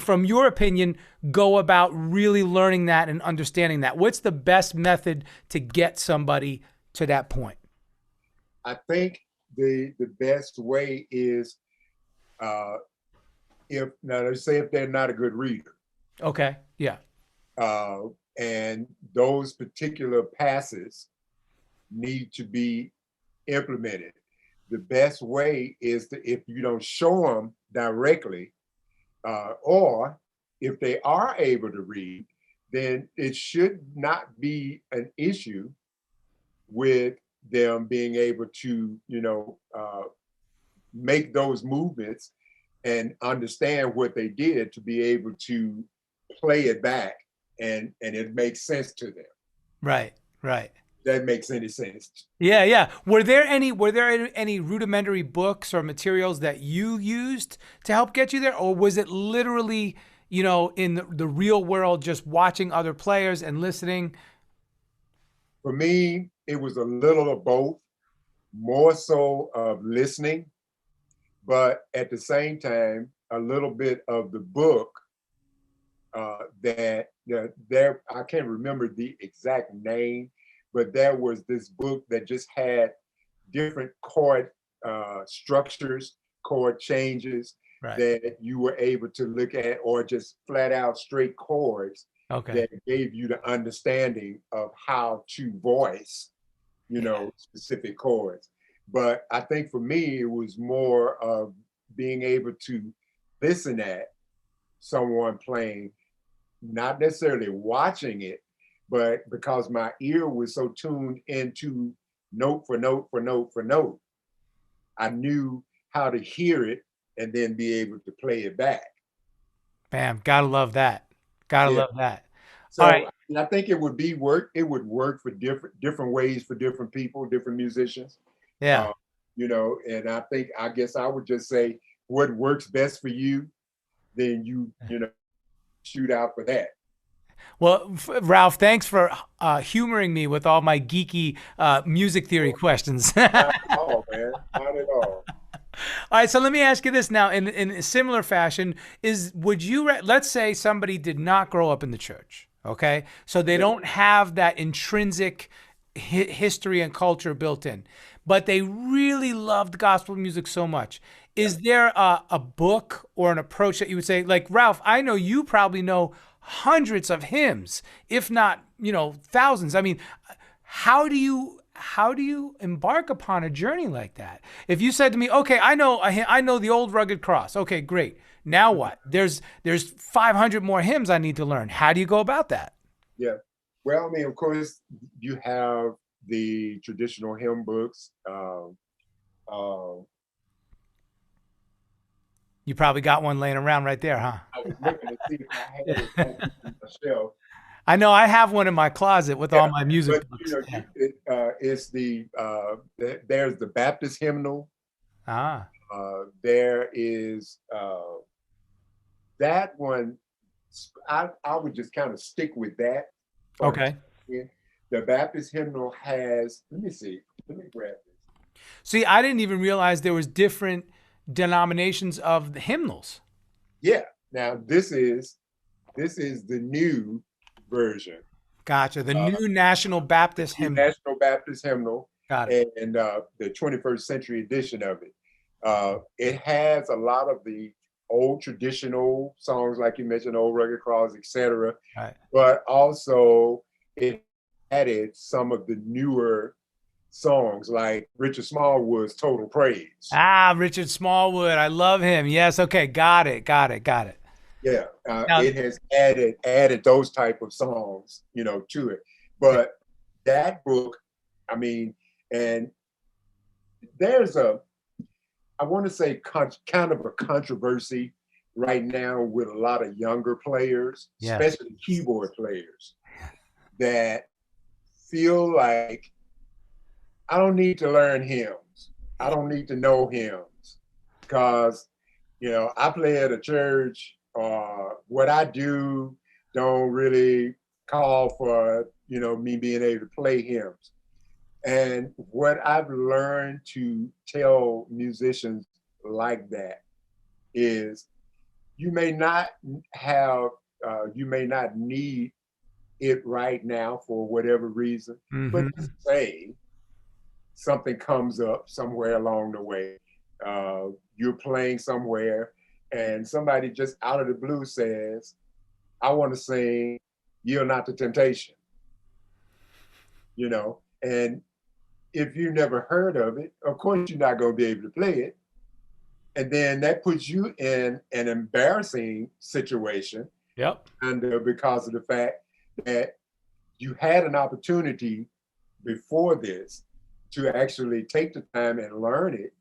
from your opinion, go about really learning that and understanding that? What's the best method to get somebody to that point? I think the best way is let's say if they're not a good reader. Okay. Yeah. And those particular passes need to be implemented. The best way is if you don't show them directly, or if they are able to read, then it should not be an issue with them being able to, make those movements and understand what they did to be able to play it back and it makes sense to them. Right. That makes any sense. Yeah. Were there any rudimentary books or materials that you used to help get you there? Or was it literally, in the real world, just watching other players and listening? For me, it was a little of both, more so of listening, but at the same time, a little bit of the book I can't remember the exact name, but there was this book that just had different chord structures, chord changes Right. that you were able to look at, or just flat out straight chords Okay. that gave you the understanding of how to voice, specific chords. But I think for me, it was more of being able to listen at someone playing, not necessarily watching it, but because my ear was so tuned into note for note for note for note, I knew how to hear it and then be able to play it back. Bam. Gotta love that. Gotta Yeah. love that. All right. So I think it would work. It would work for different ways for different people, different musicians. Yeah. And I guess I would just say what works best for you, then you shoot out for that. Well, Ralph, thanks for humoring me with all my geeky music theory questions. Not at all, man. Not at all. All right, so let me ask you this now, in a similar fashion, would you, let's say somebody did not grow up in the church, okay? So they don't have that intrinsic history and culture built in, but they really loved gospel music so much. Is there a book or an approach that you would say, like, Ralph, I know you probably know hundreds of hymns, if not, thousands. I mean, how do you embark upon a journey like that? If you said to me, okay, I know the Old Rugged Cross. Okay, great. Now what? There's 500 more hymns I need to learn. How do you go about that? Yeah. Well, I mean, of course, you have the traditional hymn books. You probably got one laying around right there, huh? I was looking to see if I had it on the shelf. I know I have one in my closet with all my music books. It's there's the Baptist hymnal. There is that one. I would just kind of stick with that. Okay. The Baptist hymnal has. Let me see. Let me grab this. See, I didn't even realize there was different denominations of the hymnals. Yeah. Now this is the new version. Gotcha. The new National Baptist hymnal. National Baptist hymnal. Got it. And the 21st century edition of it. It has a lot of the old traditional songs, like you mentioned, Old Rugged Cross, etc. Right. But also it added some of the newer songs, like Richard Smallwood's Total Praise. Richard Smallwood. I love him. Yes. Okay. Got it. Yeah. It has added those type of songs, to it. But that book, I mean, and there's I want to say kind of a controversy right now with a lot of younger players, especially keyboard players, that feel like I don't need to learn hymns. I don't need to know hymns because, I play at a church, or what I do don't really call for, me being able to play hymns. And what I've learned to tell musicians like that is you may not need it right now for whatever reason, but just say something comes up somewhere along the way. You're playing somewhere and somebody just out of the blue says, I want to sing Yield Not to Temptation, and if you never heard of it, of course you're not going to be able to play it. And then that puts you in an embarrassing situation. Yep. And because of the fact that you had an opportunity before this to actually take the time and learn it,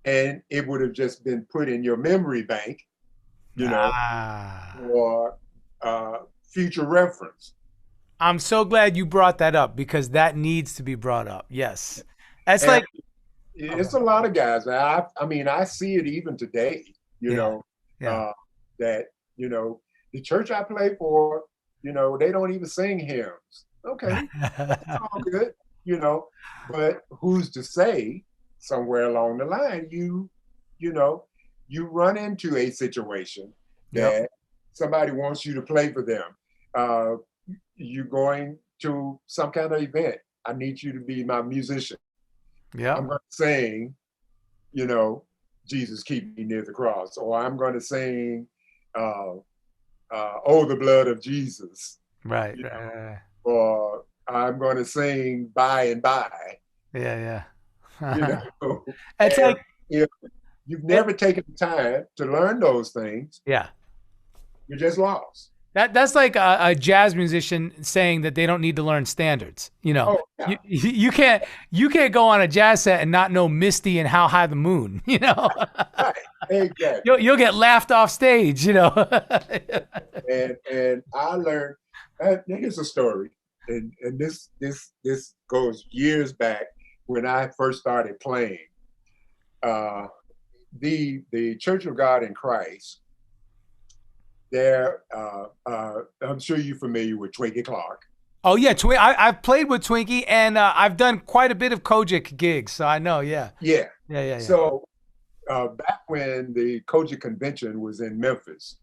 and it would have just been put in your memory bank, for future reference. I'm so glad you brought that up because that needs to be brought up. Yes. That's it's a lot of guys. I mean, I see it even today, that, the church I play for, they don't even sing hymns. Okay. That's all good, but who's to say somewhere along the line, you run into a situation that somebody wants you to play for them. You're going to some kind of event I need you to be my musician. Yeah. I'm going to sing, Jesus keep me near the cross, or I'm going to sing, oh, the blood of Jesus. Right. Or I'm going to sing by and by. Yeah. It's like, if you've never taken the time to learn those things, yeah, you're just lost. That's like a jazz musician saying that they don't need to learn standards. Oh, yeah. You can't go on a jazz set and not know Misty and How High the Moon. Right. Exactly. You'll get laughed off stage. And I learned. Here's a story, and this goes years back when I first started playing. The Church of God in Christ. There, I'm sure you're familiar with Twinkie Clark. Oh yeah, I've played with Twinkie, and I've done quite a bit of Kojic gigs, so I know. Yeah. So back when the Kojic convention was in Memphis,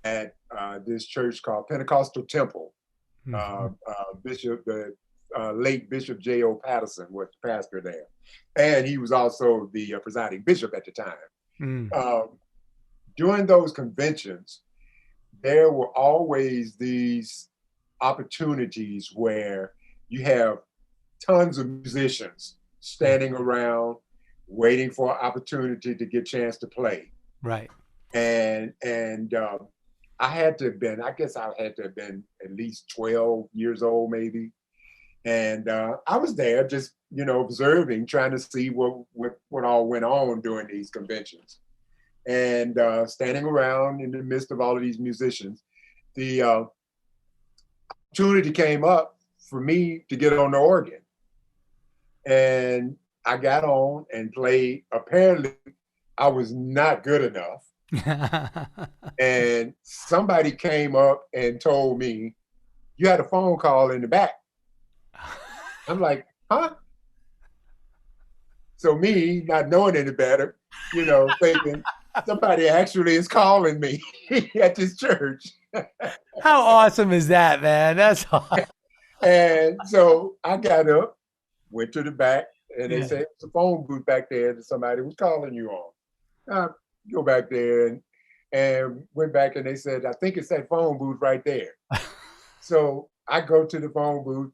at this church called Pentecostal Temple, the late Bishop J.O. Patterson was the pastor there, and he was also the presiding bishop at the time. During those conventions, there were always these opportunities where you have tons of musicians standing around waiting for an opportunity to get a chance to play. Right. And I had to have been at least 12 years old, maybe. And I was there just, observing, trying to see what all went on during these conventions. And standing around in the midst of all of these musicians, the opportunity came up for me to get on the organ. And I got on and played. Apparently, I was not good enough. And somebody came up and told me, you had a phone call in the back. I'm like, huh? So me, not knowing any better, thinking, somebody actually is calling me at this church. How awesome is that, man? That's awesome. And so I got up, went to the back, and they said, it's a phone booth back there that somebody was calling you on. I go back there and went back, and they said, I think it's that phone booth right there. So I go to the phone booth.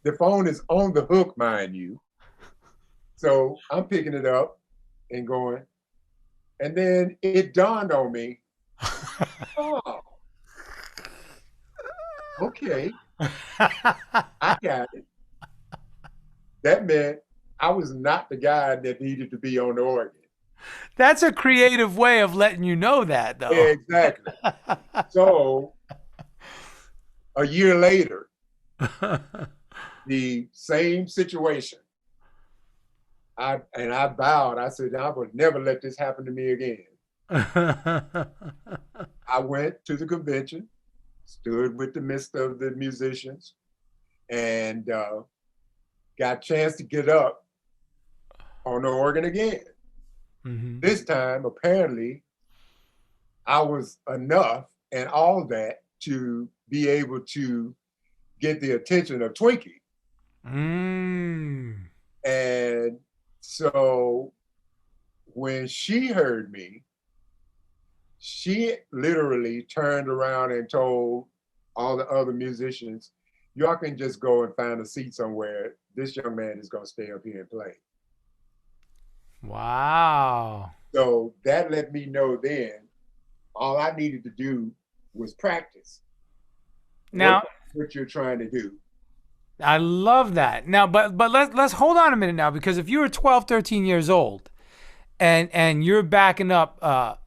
The phone is on the hook, mind you. So I'm picking it up and going. And then it dawned on me, oh, okay, I got it. That meant I was not the guy that needed to be on the organ. That's a creative way of letting you know that, though. Yeah, exactly. So a year later, the same situation. I vowed, I said, I would never let this happen to me again. I went to the convention, stood with the midst of the musicians, and got a chance to get up on the organ again. Mm-hmm. This time, apparently, I was enough and all that to be able to get the attention of Twinkie. And so when she heard me, she literally turned around and told all the other musicians, y'all can just go and find a seat somewhere. This young man is going to stay up here and play. Wow. So that let me know then all I needed to do was practice. Now, what you're trying to do. I love that. Now, but let's hold on a minute now, because if you were 12, 13 years old and you're backing up, a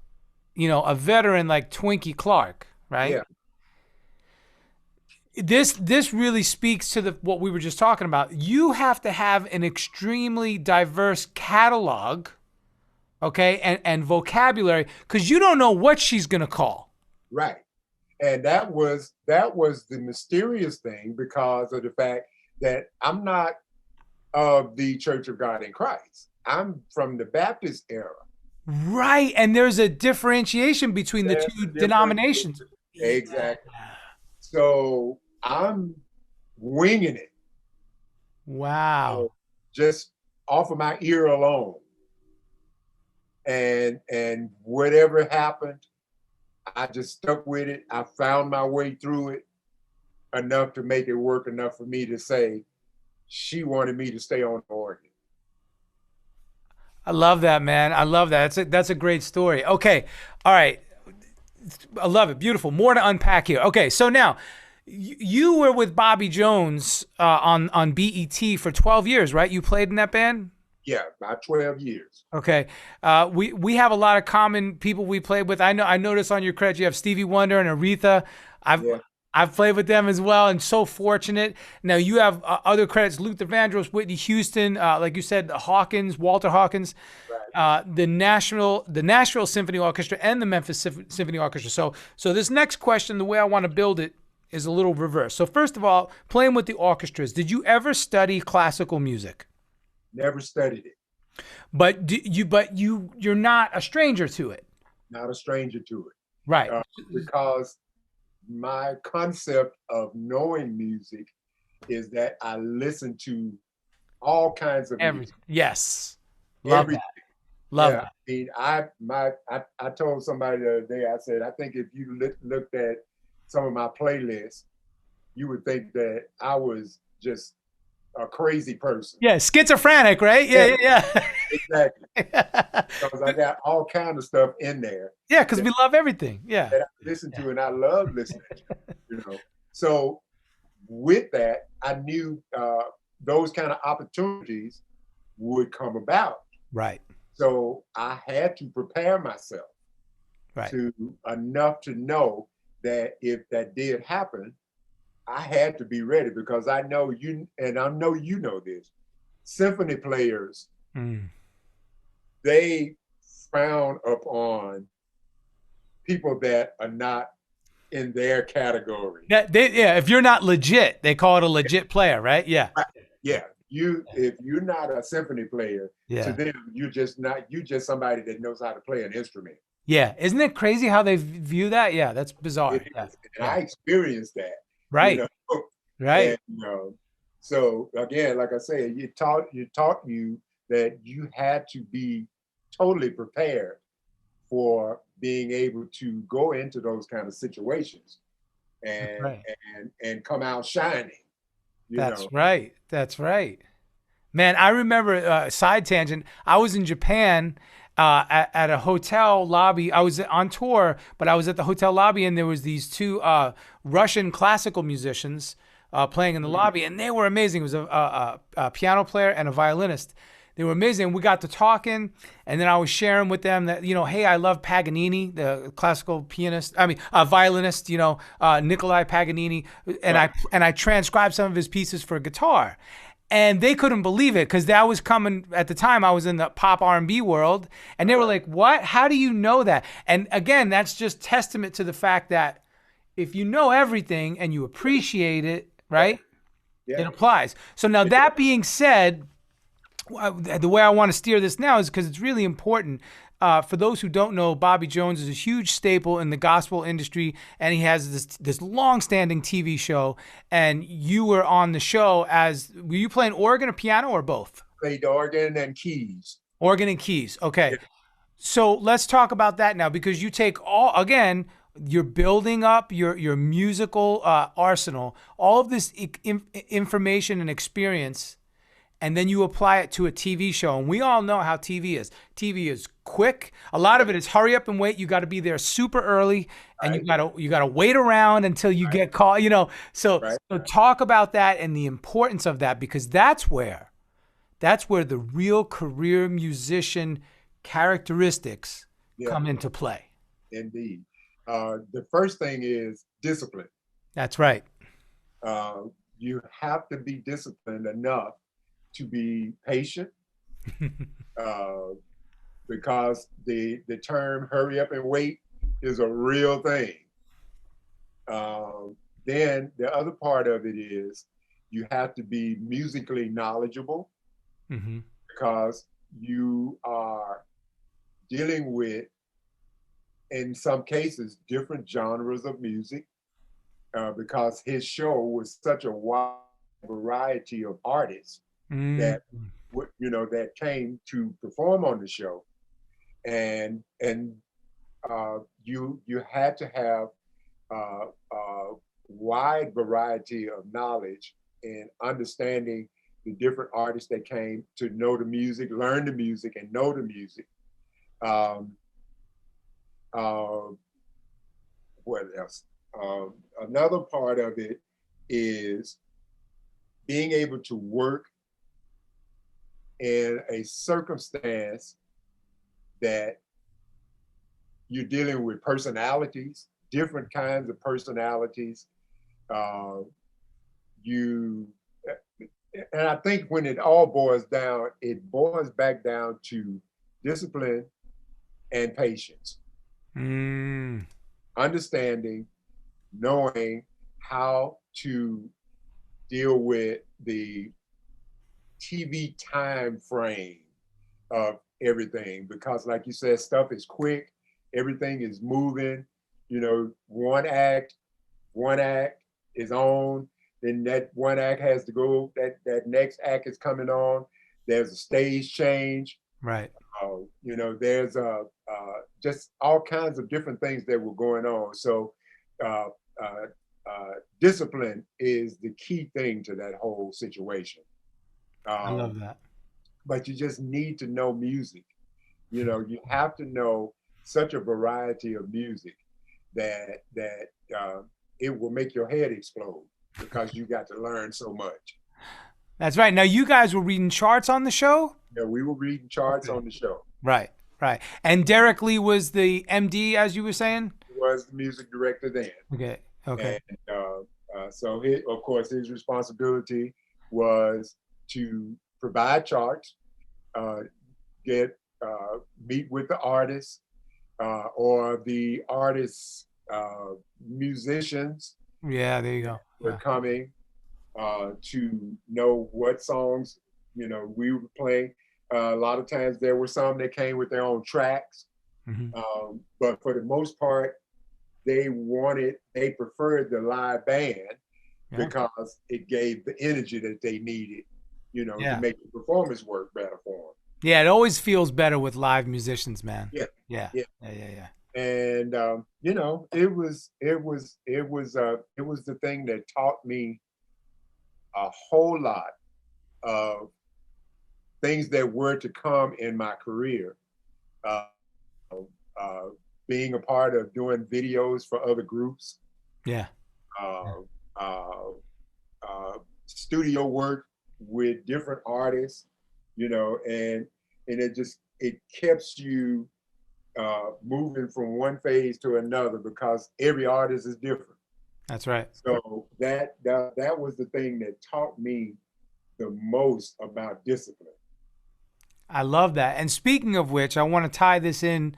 veteran like Twinkie Clark, right? Yeah. This really speaks to what we were just talking about. You have to have an extremely diverse catalog, okay, and vocabulary, because you don't know what she's gonna call. Right. And that was the mysterious thing, because of the fact that I'm not of the Church of God in Christ. I'm from the Baptist era. Right. And there's a differentiation between the two denominations. Exactly. So I'm winging it. Wow. So just off of my ear alone. And whatever happened, I just stuck with it. I found my way through it enough to make it work enough for me to say she wanted me to stay on the organ. I love that, man. I love that. That's a great story. Okay. All right. I love it. Beautiful. More to unpack here. Okay. So now you were with Bobby Jones on BET for 12 years, right? You played in that band? Yeah, about 12 years. Okay. We have a lot of common people we played with. I noticed on your credits you have Stevie Wonder and Aretha. Yeah. I've played with them as well, and so fortunate. Now you have other credits: Luther Vandross, Whitney Houston, like you said, Hawkins, Walter Hawkins, Right. the Nashville Symphony Orchestra, and the Memphis Symphony Orchestra. So this next question, the way I want to build it, is a little reverse. So first of all, playing with the orchestras, did you ever study classical music? Never studied it. You're not a stranger to it, Not a stranger to it. right? Because my concept of knowing music is that I listen to all kinds of music. Yes, love Everything. that. Love Yeah, that. I mean, I told somebody the other day, I said, I think if you looked at some of my playlists, you would think that I was just a crazy person. Yeah, schizophrenic, right? Yeah. Exactly. Because I got all kinds of stuff in there. Yeah, because we love everything. Yeah. That I listen to and I love listening to. So with that, I knew those kind of opportunities would come about. Right. So I had to prepare myself to enough to know that if that did happen, I had to be ready, because I know you, and I know you know this, symphony players, they frown upon people that are not in their category. If you're not legit, they call it a legit player, right? Yeah. Yeah. If you're not a symphony player, to them, you're just somebody that knows how to play an instrument. Yeah. Isn't it crazy how they view that? Yeah, that's bizarre. And I experienced that. Right. Right. And, so again, like I said, you taught you that you had to be totally prepared for being able to go into those kind of situations and come out shining. That's right. That's right. Man, I remember, side tangent, I was in Japan at a hotel lobby. I was on tour, but I was at the hotel lobby, and there was these two Russian classical musicians playing in the lobby, and they were amazing. It was a piano player and a violinist. They were amazing. We got to talking, and then I was sharing with them that, hey, I love Paganini, the classical violinist, Nikolai Paganini, and I transcribed some of his pieces for guitar. And they couldn't believe it, because that was coming at the time. I was in the pop R&B world, and they were like, "What? How do you know that?" And again, that's just testament to the fact that if you know everything and you appreciate it, right, it applies. So now, that being said, the way I want to steer this now is because it's really important. For those who don't know, Bobby Jones is a huge staple in the gospel industry, and he has this long-standing TV show. And you were on the show were you playing organ or piano, or both? Played organ and keys. Organ and keys. Okay. Yeah. So let's talk about that now, because you take you're building up your musical arsenal, all of this information and experience, and then you apply it to a TV show. And we all know how TV is. TV is quick. A lot of it is hurry up and wait. You got to be there super early, and you got to wait around until you get called, So talk about that and the importance of that, because that's where the real career musician characteristics come into play. Indeed. The first thing is discipline. That's right. You have to be disciplined enough to be patient, because the term "hurry up and wait" is a real thing. Then the other part of it is you have to be musically knowledgeable, because you are dealing with, in some cases, different genres of music, because his show was such a wide variety of artists Mm. that that came to perform on the show, and you had to have a wide variety of knowledge and understanding the different artists that came to know the music, learn the music, and know the music. Um, uh, what else? Another part of it is being able to work in a circumstance that you're dealing with personalities, different kinds of personalities. Uh, you, and I think when it all boils down, it boils back down to discipline and patience, Mm. understanding, knowing how to deal with the TV time frame of everything. Because, like you said, stuff is quick, everything is moving. One act is on, then that one act has to go. That next act is coming on. There's a stage change. Right. There's just all kinds of different things that were going on. So uh, uh, discipline is the key thing to that whole situation. I love Um, that. but you just need to know music. You have to know such a variety of music that it will make your head explode because you got to learn so much. That's right. Now you guys were reading charts on the show? We were reading charts Okay. on the show. Right, right. And Derek Lee was the MD, as you were saying? He was the music director then. Okay, okay. And so, of course, his responsibility was to provide charts, uh, get meet with the artists or the artists' musicians Yeah, there you go. were Yeah. coming to know what songs we were playing. A lot of times there were some that came with their own tracks, Mhm. but for the most part, they preferred the live band Yeah. because it gave the energy that they needed, to Yeah. make the performance work better for them. Yeah, it always feels better with live musicians, man. Yeah, Yeah. yeah. Yeah, yeah, yeah. And it was the thing that taught me a whole lot of things that were to come in my career. Uh, uh, Being a part of doing videos for other groups, Yeah. uh, uh, studio work with different artists, and it keeps you moving from one phase to another because every artist is different. That's right. So that was the thing that taught me the most about discipline. I love that. And speaking of which, I want to tie this in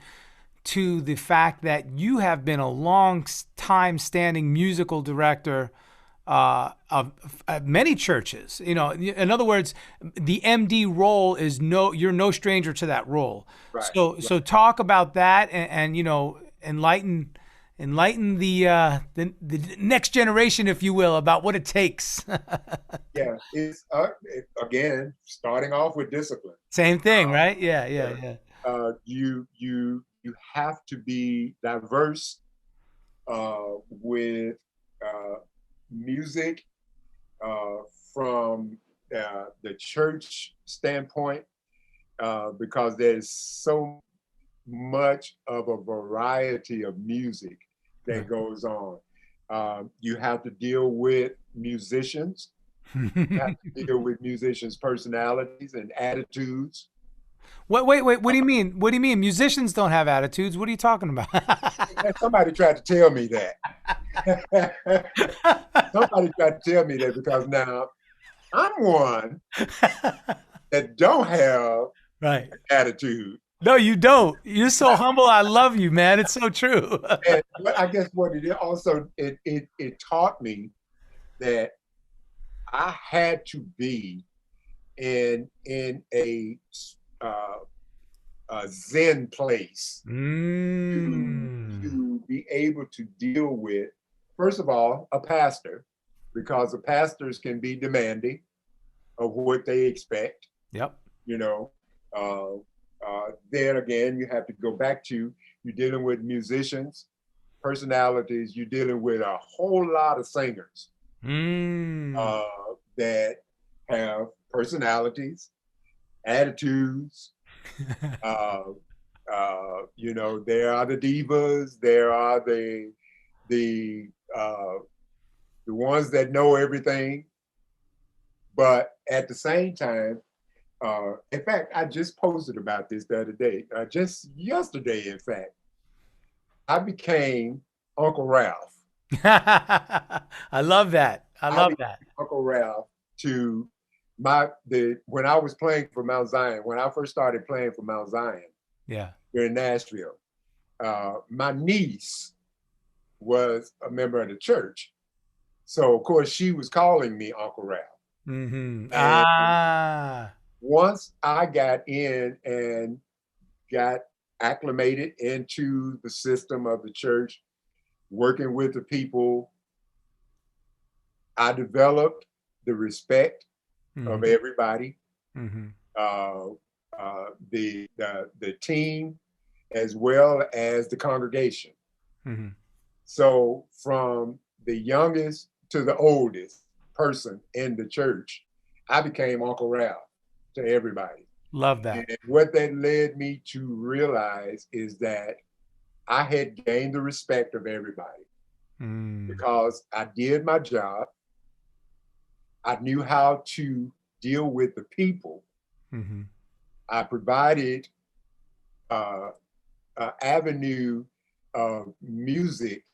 to the fact that you have been a long time standing musical director of many churches. In other words, the MD role is you're no stranger to that role. Right. So talk about that and enlighten the next generation, if you will, about what it takes. Yeah, it's again starting off with discipline. Same thing, right? Yeah. You have to be diverse with music from the church standpoint because there's so much of a variety of music that goes on. You have to deal with musicians. You have to deal with musicians' personalities and attitudes. Wait. What do you mean? What do you mean? Musicians don't have attitudes. What are you talking about? Somebody tried to tell me that. Somebody tried to tell me that because now I'm one that don't have Right. attitude. No, you don't. You're so humble. I love you, man. It's so true. And I guess what it also it taught me that I had to be in a zen place to be able to deal with, first of all, a pastor, because the pastors can be demanding of what they expect. Yep. You know, then again, you have to go back to, you're dealing with musicians, personalities, you're dealing with a whole lot of singers that have personalities, attitudes. You know, there are the divas, there are the ones that know everything, but at the same time, in fact, I just posted about this the other day, just yesterday, in fact, I became Uncle Ralph. I love that. I love that. Uncle Ralph to when I was playing for Mount Zion, when I first started playing for Mount Zion, yeah, here in Nashville, my niece was a member of the church. So of course she was calling me Uncle Ralph. Mm-hmm. Once I got in and got acclimated into the system of the church, working with the people, I developed the respect of everybody, the team, as well as the congregation. So from the youngest to the oldest person in the church, I became Uncle Ralph to everybody. Love that. And what that led me to realize is that I had gained the respect of everybody because I did my job. I knew how to deal with the people. I provided an avenue of music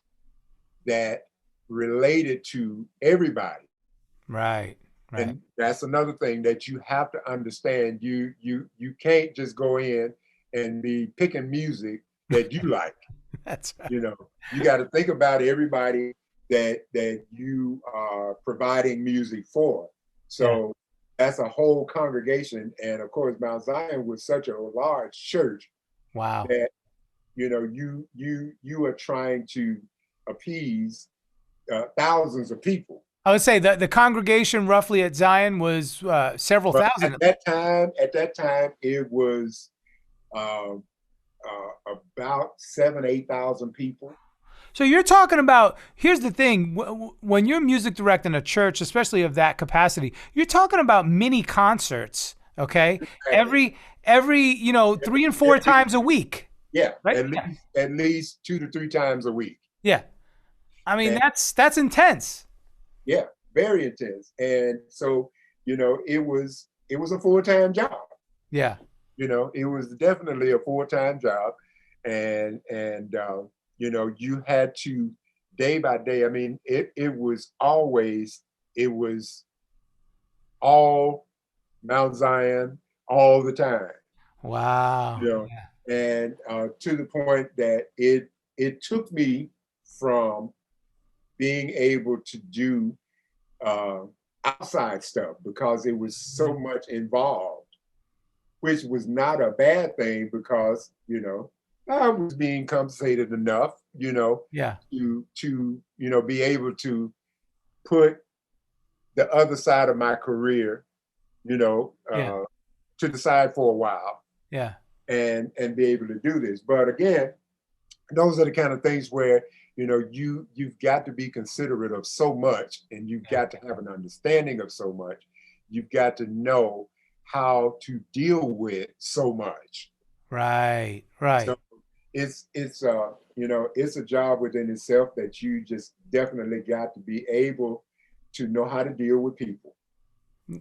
that related to everybody. Right. And that's another thing that you have to understand. You can't just go in and be picking music that you like. That's right. You know, you got to think about everybody that you are providing music for. So that's a whole congregation. And of course, Mount Zion was such a large church. Wow. That, you know, you are trying to appease thousands of people. I would say that the congregation roughly at Zion was several thousand. At that time, it was about 8,000 people. So you're talking about, here's the thing, when you're music directing a church, especially of that capacity, you're talking about mini concerts, okay? Exactly. Every 3 and 4 times a week. Yeah, right? At least 2 to 3 times a week. Yeah. I mean, that's intense. Yeah, very intense. And so, you know, it was a full-time job. Yeah. You know, it was definitely a full-time job. And you know, you had to, day by day, I mean, it was all Mount Zion all the time. Wow. You know, and to the point that it took me from being able to do outside stuff because it was so much involved, which was not a bad thing because, you know, I was being compensated enough, you know, to you know, be able to put the other side of my career, you know, to the side for a while. Yeah. And be able to do this. But again, those are the kind of things where, you know, you've got to be considerate of so much, and you've got to have an understanding of so much. You've got to know how to deal with so much. Right. So it's you know, it's a job within itself that you just definitely got to be able to know how to deal with people.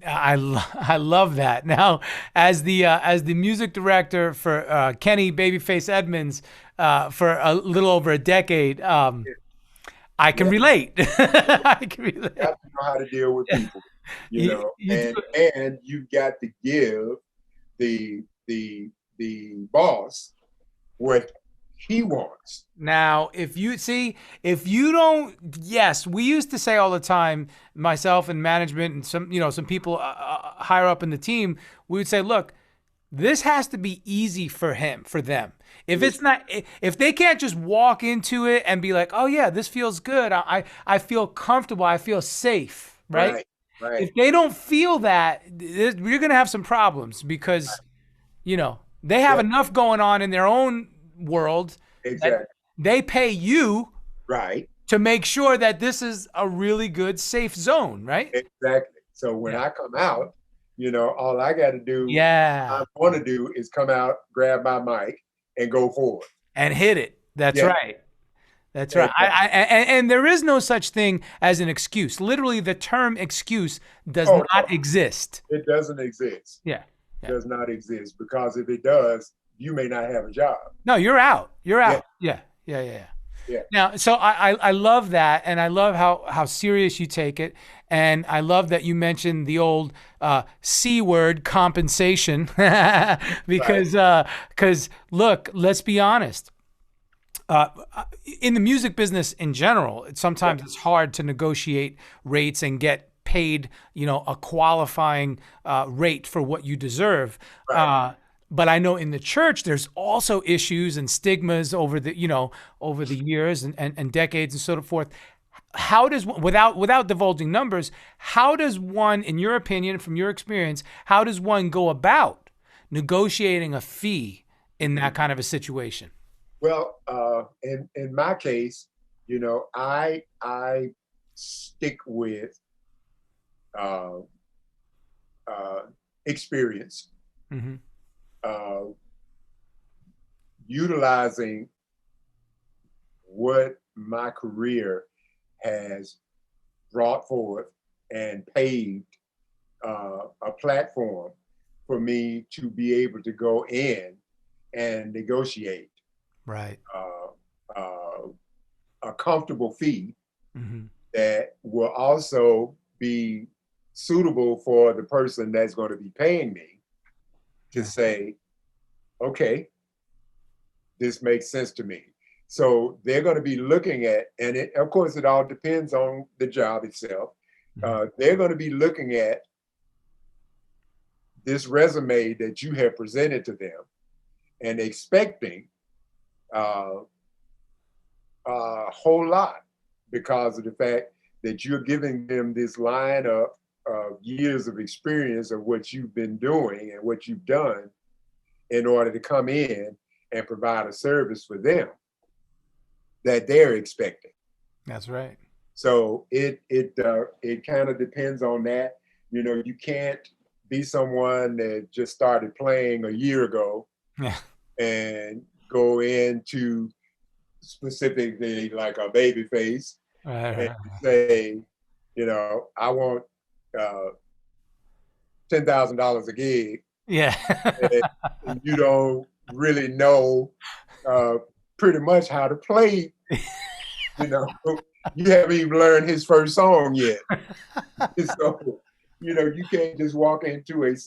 I love that. Now, as the music director for Kenny Babyface Edmonds for a little over a decade, I can relate. I can relate. You have to know how to deal with people, you know, and you've got to give the boss what he wants. Now, if you don't, yes, we used to say all the time, myself and management and some people higher up in the team, we would say, look, this has to be easy for them. If it's not, if they can't just walk into it and be like, oh yeah, this feels good. I feel comfortable. I feel safe. Right. Right. Right. If they don't feel that, you're going to have some problems because, you know, they have enough going on in their own world. Exactly. They pay you Right. to make sure that this is a really good, safe zone, right? Exactly. So when I come out, you know, all I got to do, I want to do is come out, grab my mic, and go forward. And hit it. That's right. That's right. And there is no such thing as an excuse. Literally, the term excuse does not exist. It doesn't exist. Yeah. It does not exist, because if it does, you may not have a job. No, you're out. You're out. Yeah. Now, so I love that, and I love how serious you take it, and I love that you mentioned the old C word, compensation, because look, let's be honest. In the music business in general, sometimes it's hard to negotiate rates and get paid, you know, a qualifying rate for what you deserve. Right. But I know in the church, there's also issues and stigmas over the years and decades and so forth. How does, without divulging numbers, how does one, in your opinion, from your experience, how does one go about negotiating a fee in that kind of a situation? Well, in my case, you know, I stick with experience. Mm-hmm. Utilizing what my career has brought forth and paved a platform for me to be able to go in and negotiate a comfortable fee that will also be suitable for the person that's going to be paying me to say, okay, this makes sense to me. So they're going to be looking at, and of course, it all depends on the job itself. They're going to be looking at this resume that you have presented to them and expecting a whole lot, because of the fact that you're giving them this lineup of years of experience of what you've been doing and what you've done in order to come in and provide a service for them that they're expecting. That's right. So it kind of depends on that. You know, you can't be someone that just started playing a year ago and go into specifically like a baby face and say, you know, I want $10,000 a gig. Yeah. And you don't really know pretty much how to play. You know, you haven't even learned his first song yet. So, you know, you can't just walk into a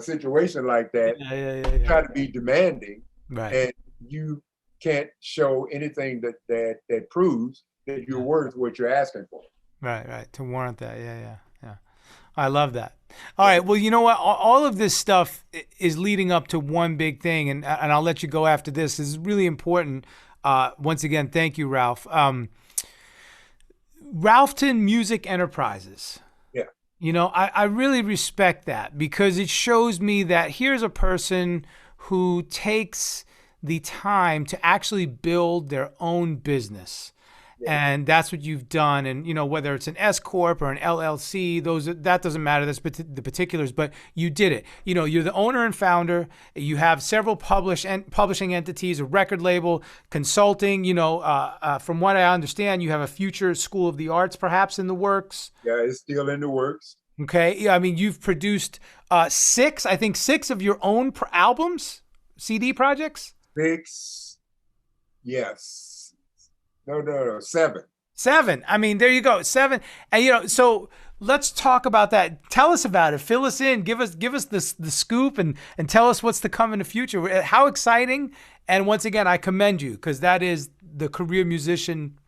situation like that, try to be demanding, and you can't show anything that proves that you're worth what you're asking for. Right. To warrant that. Yeah. I love that. All right. Well, you know what? All of this stuff is leading up to one big thing, and I'll let you go after this. This is really important. Once again, thank you, Ralph. Raph'Ton Music Enterprises. Yeah. You know, I really respect that, because it shows me that here's a person who takes the time to actually build their own business. And that's what you've done. And, you know, whether it's an S Corp or an LLC, that doesn't matter. That's the particulars, but you did it. You know, you're the owner and founder. You have several publishing entities, a record label, consulting. You know, from what I understand, you have a future School of the Arts perhaps in the works. Yeah, it's still in the works. Okay. Yeah, I mean, you've produced six of your own albums, CD projects? 6. Yes. No, 7. 7. I mean, there you go. 7. And, you know, so let's talk about that. Tell us about it. Fill us in. Give us the scoop and tell us what's to come in the future. How exciting. And once again, I commend you, because that is the career musician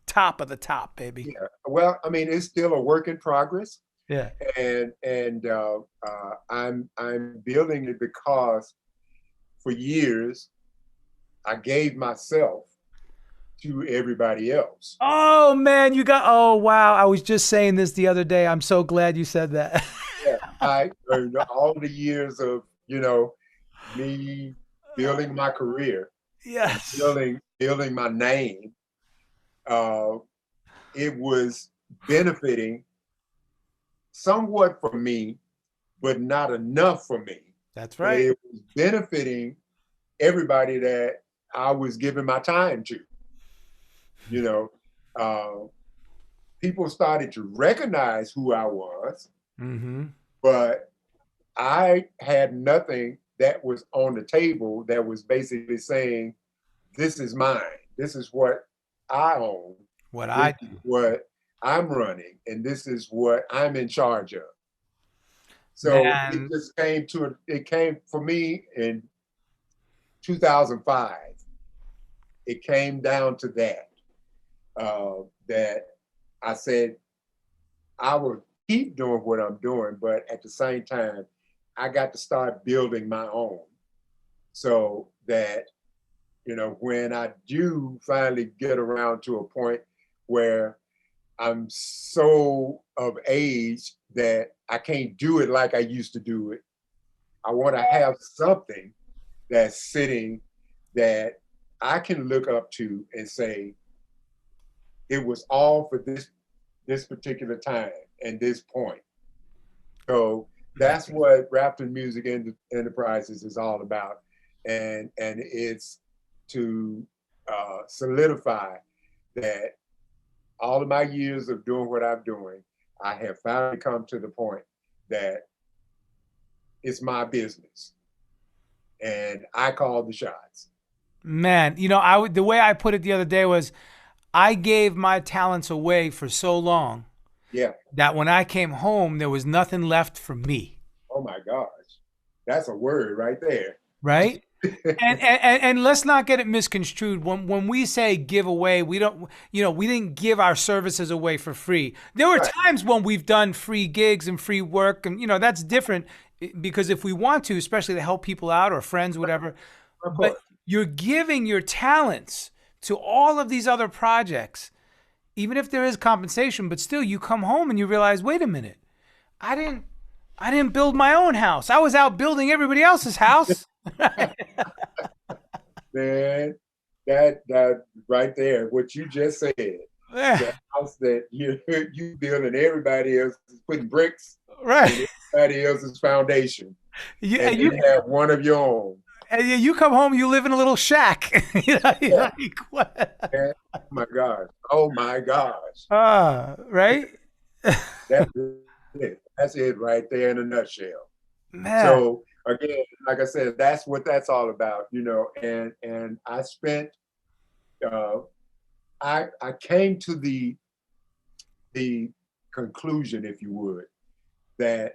top of the top, baby. Yeah. Well, I mean, it's still a work in progress. Yeah. And I'm building it because for years I gave myself to everybody else. Oh man, oh wow. I was just saying this the other day. I'm so glad you said that. Yeah, I all the years of, me building my career and Yes. building my name, uh, it was benefiting somewhat for me, but not enough for me. That's But right. it was benefiting everybody that I was giving my time to. You know, people started to recognize who I was, Mm-hmm. but I had nothing that was on the table that was basically saying, this is mine. This is what I own. What This I is do. what I'm running. And this is what I'm in charge of. So Man, it came for me in 2005. It came down to that I said, I will keep doing what I'm doing, but at the same time, I got to start building my own so that, when I do finally get around to a point where I'm so of age that I can't do it like I used to do it, I want to have something that's sitting that I can look up to and say, it was all for this particular time and this point. So that's what Raph'Ton Music Enterprises is all about, and it's to solidify that all of my years of doing what I'm doing, I have finally come to the point that it's my business, and I call the shots. man, the way I put it the other day was I gave my talents away for so long Yeah. that when I came home, there was nothing left for me. Oh my gosh, that's a word right there. Right? And let's not get it misconstrued. When we say give away, we don't, we didn't give our services away for free. There were Right. times when we've done free gigs and free work, and that's different because if we want to, especially to help people out or friends, whatever. Of But course. you're giving your talents to all of these other projects, even if there is compensation. But still, you come home and you realize, wait a minute, I didn't build my own house. I was out building everybody else's house. Man, that right there, what you just said, Yeah, the house that you build and everybody else is putting bricks right. in everybody else's foundation, You, and and you you have one of your own. you come home, you live in a little shack. You're Yeah. like, what? Man, oh my gosh. Oh my gosh. Right? That's it. That's it right there in a nutshell. Man. So again, like I said, that's what that's all about, and I spent uh I came to the conclusion, if you would, that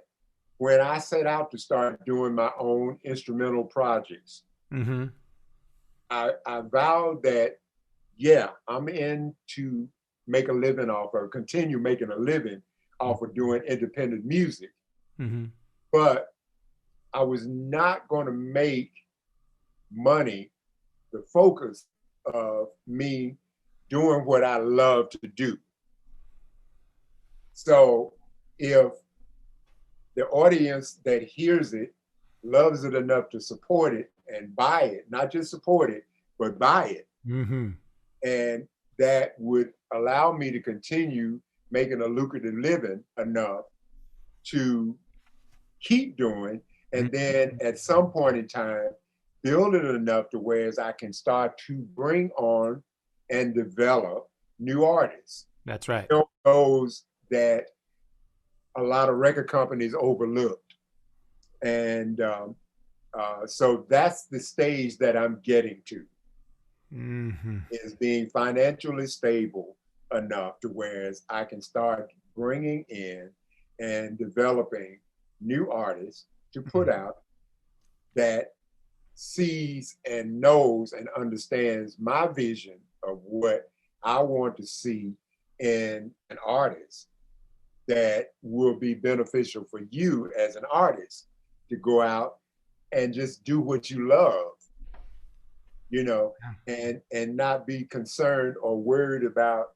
when I set out to start doing my own instrumental projects, Mm-hmm. I vowed that, yeah, I'm in to make a living off or continue making a living off of doing independent music. Mm-hmm. But I was not going to make money the focus of me doing what I love to do. So if the audience that hears it loves it enough to support it and buy it, not just support it, but buy it, Mm-hmm. and that would allow me to continue making a lucrative living enough to keep doing, and then at some point in time, build it enough to where I can start to bring on and develop new artists. That's right. Those that a lot of record companies overlooked. And so that's the stage that I'm getting to, Mm-hmm. is being financially stable enough to where I can start bringing in and developing new artists to put out that sees and knows and understands my vision of what I want to see in an artist that will be beneficial for you as an artist to go out and just do what you love. you know, and not be concerned or worried about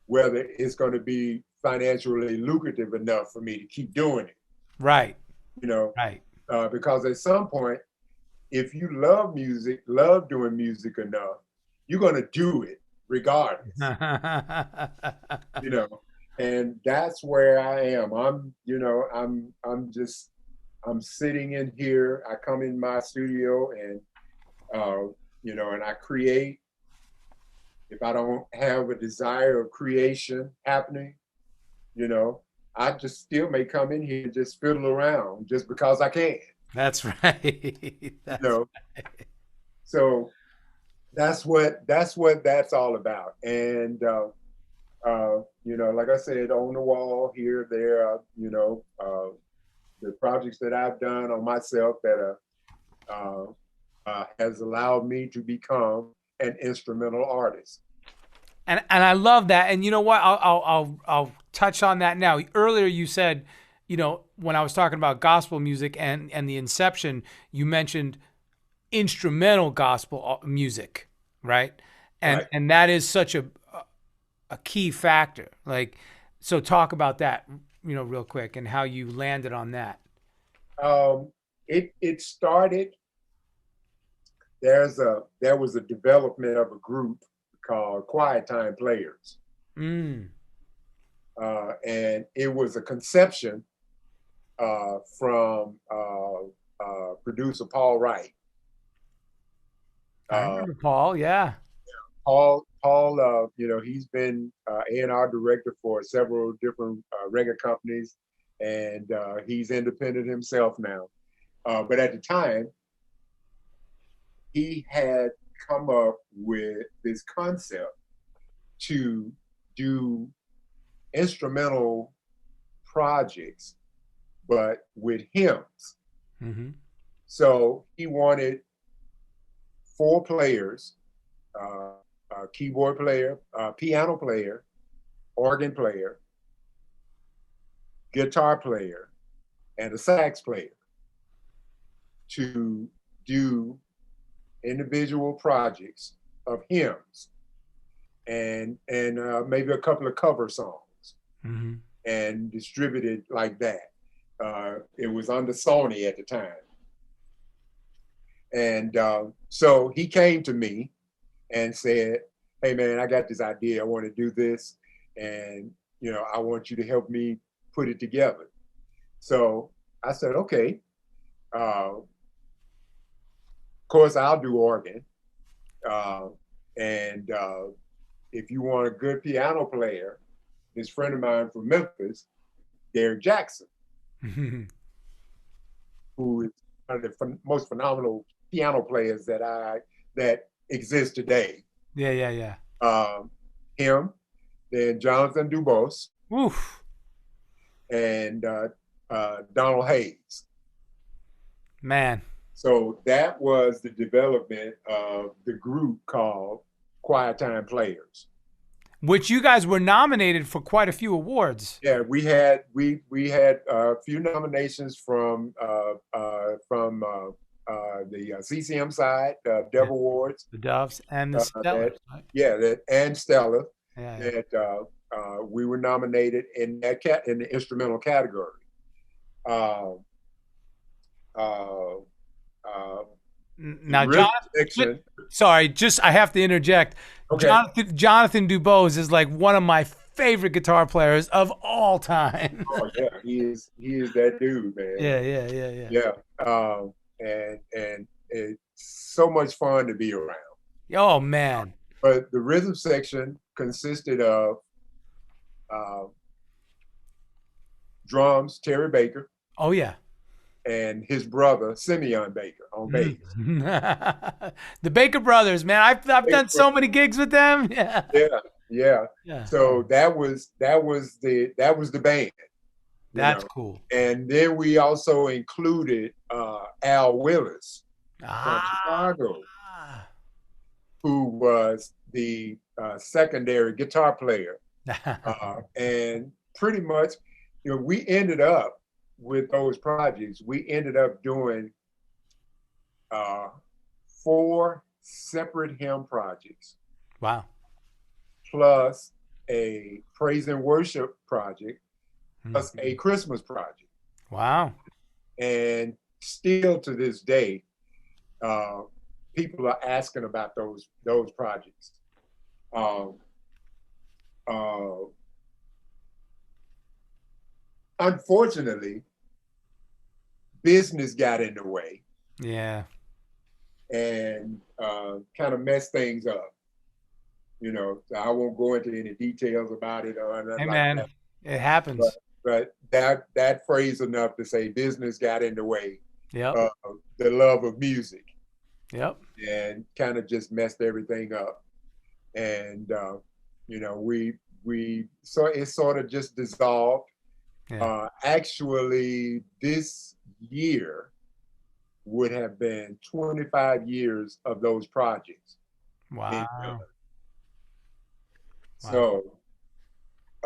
whether it's going to be financially lucrative enough for me to keep doing it. Right. You know, Right. because at some point, if you love music, love doing music enough, you're going to do it regardless. You know, and that's where I am. I'm sitting in here. I come in my studio and and I create. If I don't have a desire of creation happening, I just still may come in here and just fiddle around just because I can. That's right. Right. So that's what that's all about. And like I said, on the wall here, there, the projects that I've done on myself that has allowed me to become an instrumental artist. And I love that. And you know what? I'll touch on that now. Earlier you said, when I was talking about gospel music and the inception, you mentioned instrumental gospel music, right? And that is such a key factor. Like, so talk about that, real quick, and how you landed on that. It started. There was a development of a group called Quiet Time Players. And it was a conception from producer Paul Wright. I remember Paul, yeah. Paul, he's been A&R director for several different record companies, and he's independent himself now. But at the time, he had come up with this concept to do instrumental projects, but with hymns. Mm-hmm. So he wanted 4 players, a keyboard player, a piano player, organ player, guitar player, and a sax player to do individual projects of hymns and maybe a couple of cover songs, mm-hmm. and distributed like that. It was under Sony at the time. And so he came to me and said, "Hey man, I got this idea. I want to do this. And, I want you to help me put it together." So I said, okay. Of course, I'll do organ. And if you want a good piano player, this friend of mine from Memphis, Derek Jackson, who is one of the most phenomenal piano players that exist today. Yeah. Him, then Jonathan Dubose, Oof. and Donald Hayes. Man. So that was the development of the group called Quiet Time Players, which you guys were nominated for quite a few awards. Yeah, we had a few nominations from the CCM side, Dove Awards, the Doves, and the Stella. And Stella. Yeah. That we were nominated in the instrumental category. Now, Jonathan, I have to interject. Okay. Jonathan Dubose is like one of my favorite guitar players of all time. Oh yeah, he is that dude, man. Yeah. And it's so much fun to be around. Oh man. But the rhythm section consisted of drums, Terry Baker. Oh yeah. And his brother Simeon Baker on bass. The Baker brothers, man. I've done so many gigs with them. Yeah. So that was the band. That's cool. And then we also included Al Willis from Chicago, who was the secondary guitar player. And pretty much, we ended up with those projects. We ended up doing 4 separate hymn projects, Wow. plus a praise and worship project, plus a Mhm. Christmas project. Wow. And still to this day, uh, people are asking about those projects. Um, uh, Unfortunately, business got in the way Yeah. and kind of messed things up. So I won't go into any details about it or Hey, anything like man, that. it But happens. but that phrase enough to say business got in the way Yep. of the love of music Yep. and kind of just messed everything up. And we so it sort of just dissolved. Yeah. Actually, this year would have been 25 years of those projects being done. Wow. Wow. So,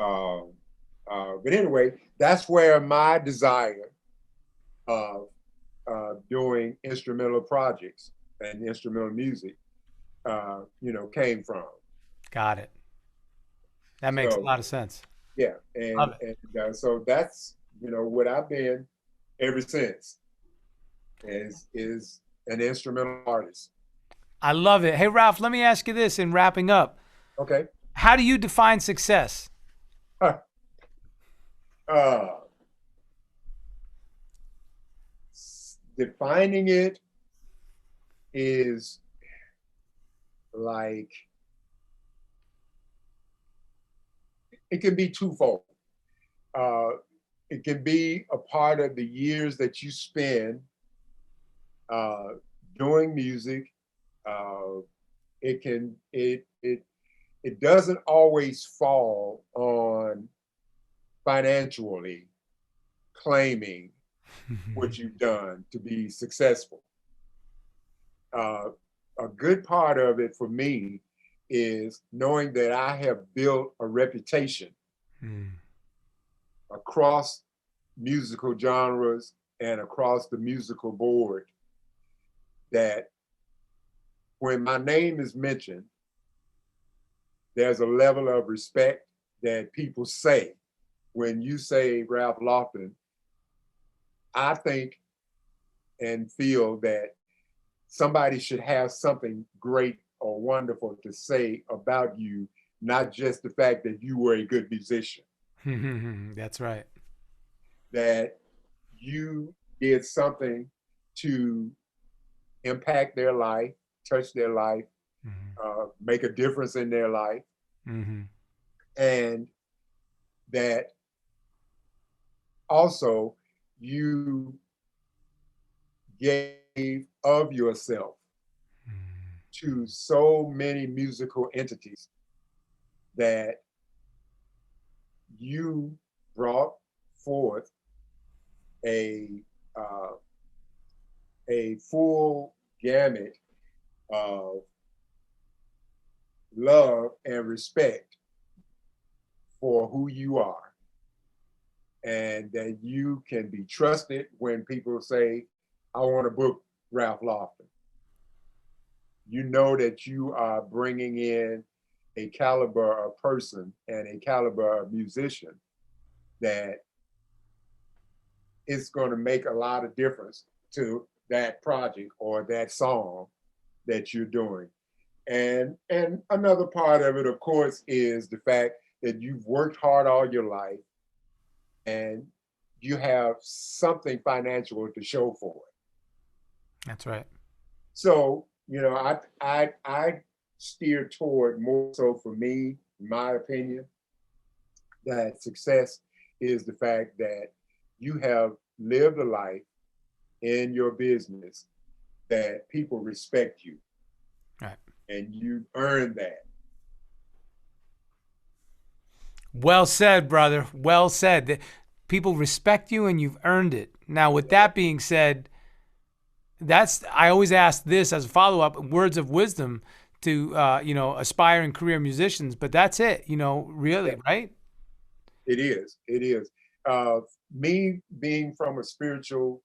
um, but anyway, that's where my desire of doing instrumental projects and instrumental music, came from. Got it. That makes a So, lot of sense. yeah, Love and it. and so that's what I've been ever since is an instrumental artist. I love it. Hey, Ralph, let me ask you this in wrapping up. Okay. How do you define success? Uh, Defining it is like it can be twofold. Uh, it can be a part of the years that you spend uh, doing music. Uh, it doesn't always fall on financially claiming what you've done to be successful. Uh, a good part of it for me is knowing that I have built a reputation across musical genres and across the musical board that when my name is mentioned, there's a level of respect that people say. When you say Ralph Lofton, I think and feel that somebody should have something great or wonderful to say about you, not just the fact that you were a good musician. That's right. That you did something to impact their life, touch their life, make a difference in their life, and that also you gave of yourself to so many musical entities that you brought forth a uh, a full gamut of love and respect for who you are, and that you can be trusted when people say, I want to book Ralph Lofton. You know that you are bringing in a caliber of person and a caliber of musician that is going to make a lot of difference to that project or that song that you're doing. And another part of it, of course, is the fact that you've worked hard all your life and you have something financial to show for it. That's right. So, I steer toward more so for me, in my opinion, that success is the fact that you have lived a life in your business that people respect you. Right. And you earned that. Well said, brother. Well said. People respect you and you've earned it. Now, with that being said, I always ask this as a follow-up, words of wisdom to aspiring career musicians, but that's it, really, right? It is. It is. Me being from a spiritual,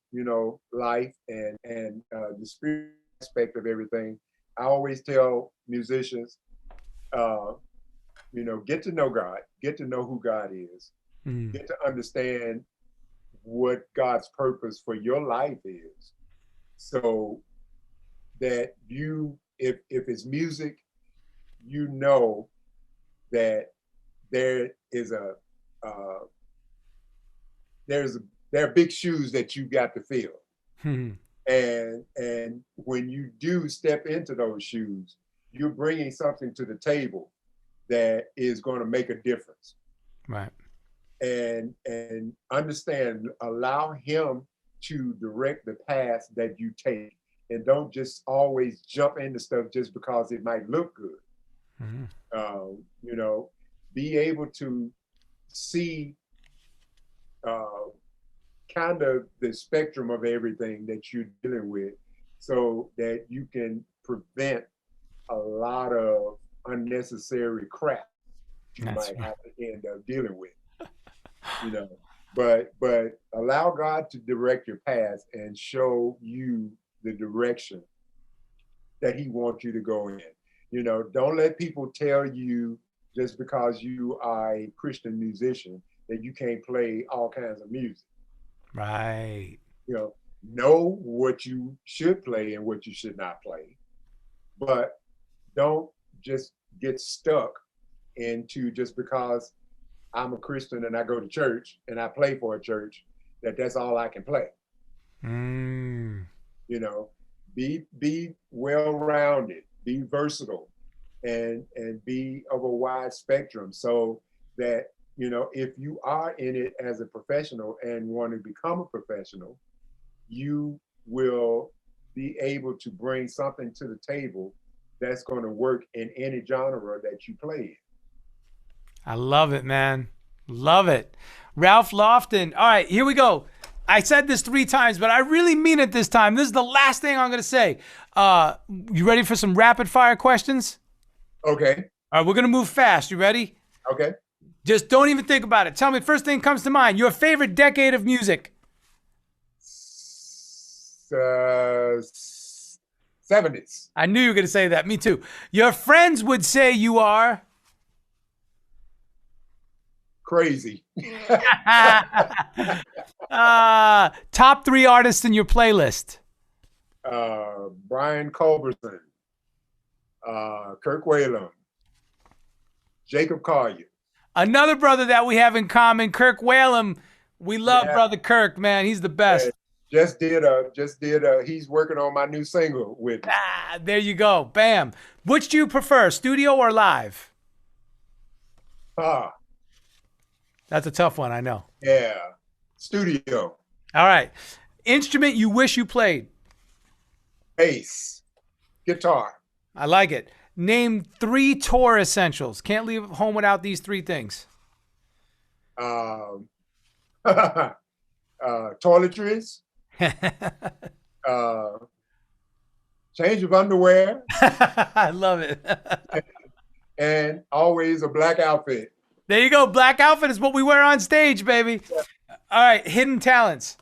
life and the spiritual aspect of everything, I always tell musicians, get to know God, get to know who God is, get to understand what God's purpose for your life is, so that if it's music, you know that there are big shoes that you got to fill. And when you do step into those shoes, you're bringing something to the table that is going to make a difference. Right. And understand, allow him to direct the path that you take, and don't just always jump into stuff just because it might look good. Be able to see kind of the spectrum of everything that you're dealing with, so that you can prevent a lot of unnecessary crap you might have to end up dealing with. But allow God to direct your path and show you the direction that he wants you to go in. Don't let people tell you, just because you are a Christian musician, that you can't play all kinds of music. Right. Know what you should play and what you should not play, but don't just get stuck into, just because I'm a Christian and I go to church and I play for a church, that's all I can play. Be well-rounded, be versatile, and be of a wide spectrum, so that, if you are in it as a professional and want to become a professional, you will be able to bring something to the table that's going to work in any genre that you play in. I love it, man. Love it. Ralph Lofton. All right, here we go. I said this 3 times, but I really mean it this time. This is the last thing I'm going to say. You ready for some rapid fire questions? Okay. All right, we're going to move fast. You ready? Okay. Just don't even think about it. Tell me, first thing comes to mind, your favorite decade of music. 70s. I knew you were going to say that. Me too. Your friends would say you are... crazy. Top 3 artists in your playlist. Brian Culbertson, Kirk Whalum, Jacob Collier. Another brother that we have in common, Kirk Whalum. We love brother Kirk, man. He's the best. Just did he's working on my new single with me. There you go. Bam. Which do you prefer, studio or live? That's a tough one, I know. Yeah. Studio. All right. Instrument you wish you played? Bass. Guitar. I like it. Name 3 tour essentials. Can't leave home without these 3 things. Toiletries. Change of underwear. I love it. And always a black outfit. There you go. Black outfit is what we wear on stage, baby. All right. Hidden talents.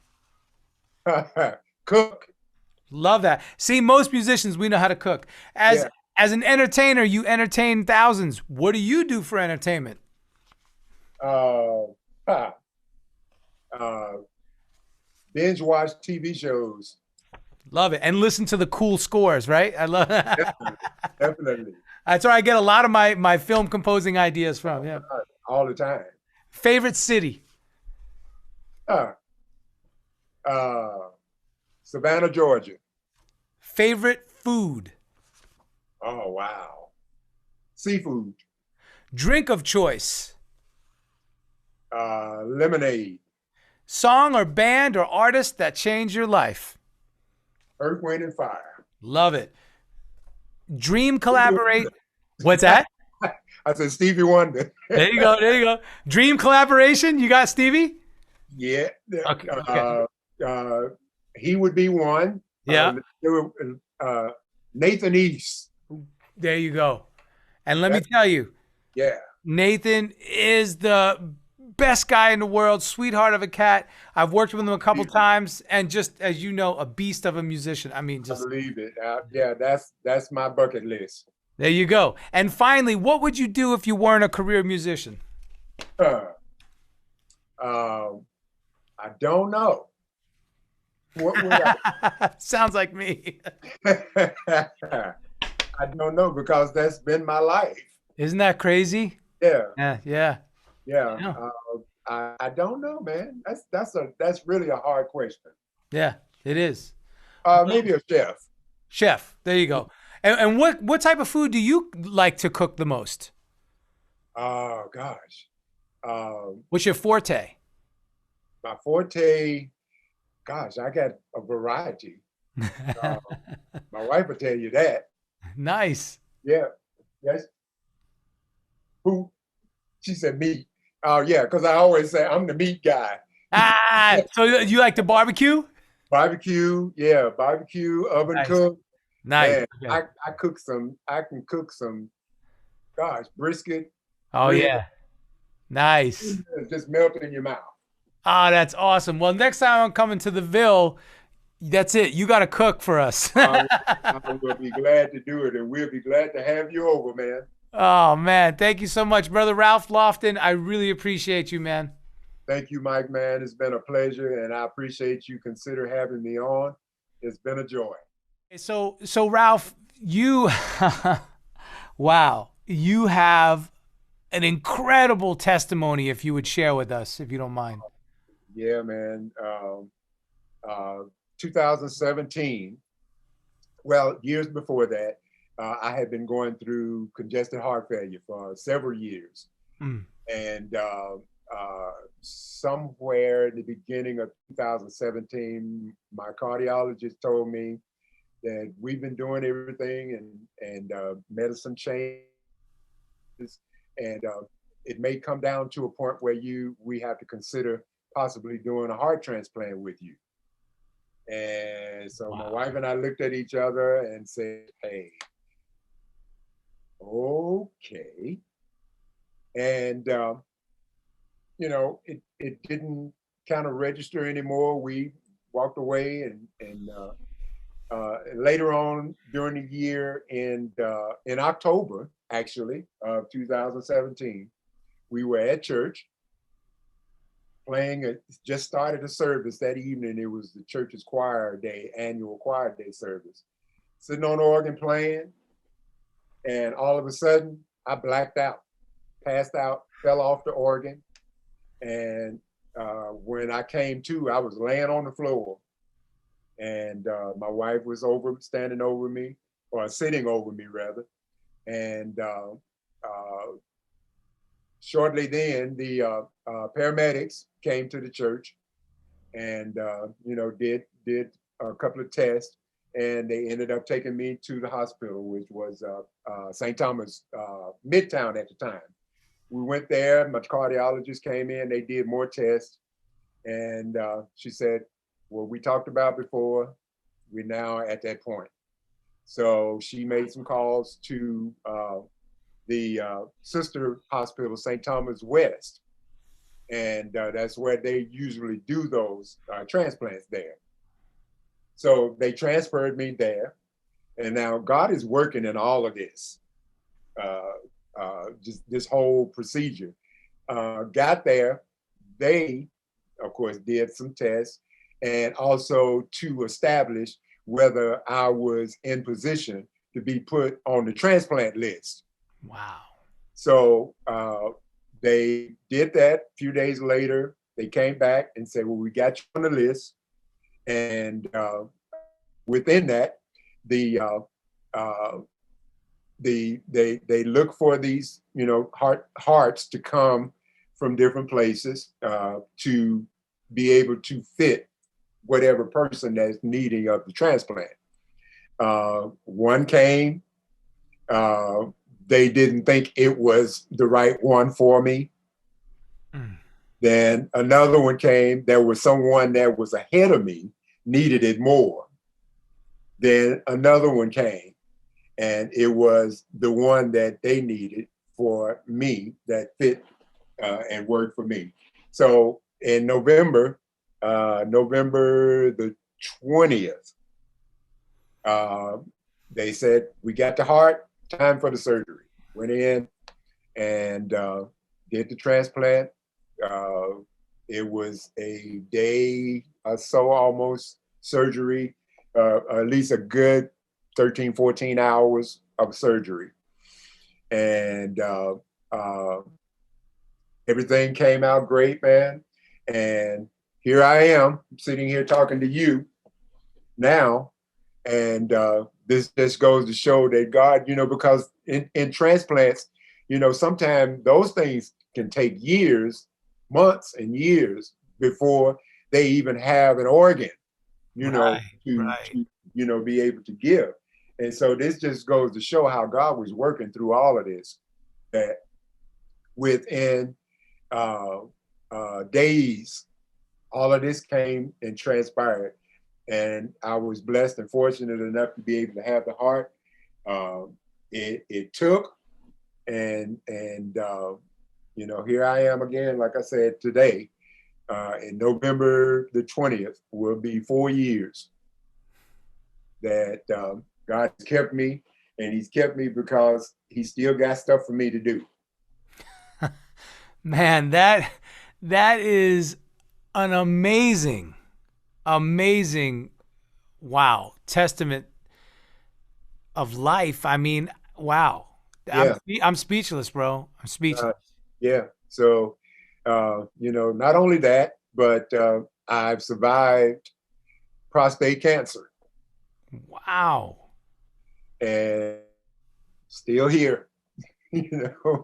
Cook. Love that. See, most musicians, we know how to cook. As an entertainer, you entertain thousands. What do you do for entertainment? Binge watch TV shows. Love it. And listen to the cool scores, right? I love it. Definitely. That's where I get a lot of my film composing ideas from. Yeah. All the time. Favorite city? Savannah, Georgia. Favorite food? Oh, wow. Seafood. Drink of choice? Lemonade. Song or band or artist that changed your life? Earth, Wind, and Fire. Love it. Dream collaborate. What's that? I said Stevie Wonder. There you go. There you go. Dream collaboration. You got Stevie? Yeah. Okay. He would be one. Yeah. Nathan East. There you go. And let me tell you. Yeah. Nathan is the best guy in the world, sweetheart of a cat. I've worked with him a couple times, and just as you know, a beast of a musician. I mean, I just believe it. Yeah, that's my bucket list. there you go. And finally, what would you do if you weren't a career musician? Uh, I don't know. What would Sounds like me. I? I don't know, because that's been my life. Isn't that crazy? Yeah, Yeah, yeah. yeah. Yeah. I don't know, man. That's really a hard question. Yeah, it is. Maybe a chef. Chef, there you go. And what type of food do you like to cook the most? Oh gosh. What's your forte? My forte, gosh, I got a variety. My wife will tell you that. Nice. Yeah. Yes. Who? She said meat. Oh yeah, because I always say I'm the meat guy. So you like to barbecue? Barbecue, yeah, barbecue, oven Nice. cook. Nice. Man, Okay. I cook some. I can cook some. Gosh, brisket. Oh Rib, yeah. Nice. just melt in your mouth. Ah, that's awesome. Well, next time I'm coming to the Ville, that's it. You got to cook for us. I will be glad to do it, and we'll be glad to have you over, man. Oh man, thank you so much, brother Ralph Lofton. I really appreciate you, man. Thank you, Mike, man. It's been a pleasure, and I appreciate you consider having me on. It's been a joy. So Ralph, you, wow, you have an incredible testimony. If you would share with us, if you don't mind. Yeah, man. 2017. Well, years before that, I had been going through congestive heart failure for several years. Mm. And somewhere in the beginning of 2017, my cardiologist told me that we've been doing everything, and medicine changes, and it may come down to a point where we have to consider possibly doing a heart transplant with you. And so my wife and I looked at each other and said, hey, okay. And, it didn't kind of register anymore. We walked away, and later on during the year, in October, actually, of 2017, we were at church playing, just started a service that evening. It was the church's choir day, annual choir day service. Sitting on the organ playing, and all of a sudden, I blacked out, passed out, fell off the organ. And when I came to, I was laying on the floor, and my wife was standing over me, or sitting over me rather. And shortly then, the paramedics came to the church, and did a couple of tests, and they ended up taking me to the hospital, which was St. Thomas, Midtown at the time. We went there, my cardiologist came in, they did more tests, and she said, what we talked about before, we're now at that point. So she made some calls to the sister hospital, St. Thomas West, and that's where they usually do those transplants there. So they transferred me there, and now God is working in all of this. Just this whole procedure. Got there, they, of course, did some tests, and also to establish whether I was in position to be put on the transplant list. Wow. So they did that. A few days later, they came back and said, well, we got you on the list. And within that, they look for these, hearts to come from different places to be able to fit whatever person that's needing of the transplant. One came, they didn't think it was the right one for me. Mm. Then another one came, there was someone that was ahead of me, needed it more. Then another one came, and it was the one that they needed for me that fit and worked for me. So in November the 20th, they said, we got the heart, time for the surgery. Went in and did the transplant. It was a day or so almost surgery, at least a good 13, 14 hours of surgery. And everything came out great, man. And here I am sitting here talking to you now. And this just goes to show that God, because in transplants, sometimes those things can take years, months and years before they even have an organ, to be able to give. And so this just goes to show how God was working through all of this, that within days, all of this came and transpired. And I was blessed and fortunate enough to be able to have the heart. It took, and here I am again, like I said, today, in November the 20th, will be 4 years that God has kept me, and he's kept me because he still got stuff for me to do. Man, that is an amazing, wow, testament of life. I mean, wow. Yeah. I'm speechless, bro. I'm speechless. Yeah. So, not only that, but I've survived prostate cancer. Wow. And still here.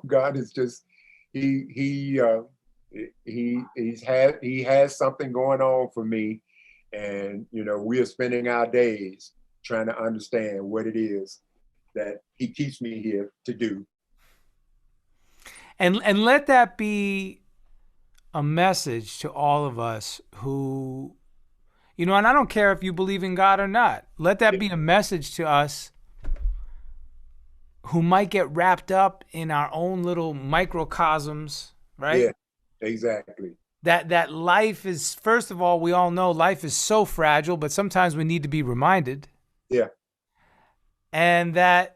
God is just, he has something going on for me. And, we are spending our days trying to understand what it is that he keeps me here to do. And let that be a message to all of us who, and I don't care if you believe in God or not. Let that be a message to us who might get wrapped up in our own little microcosms, right? Yeah, exactly. That life is, first of all, we all know life is so fragile, but sometimes we need to be reminded. Yeah. And that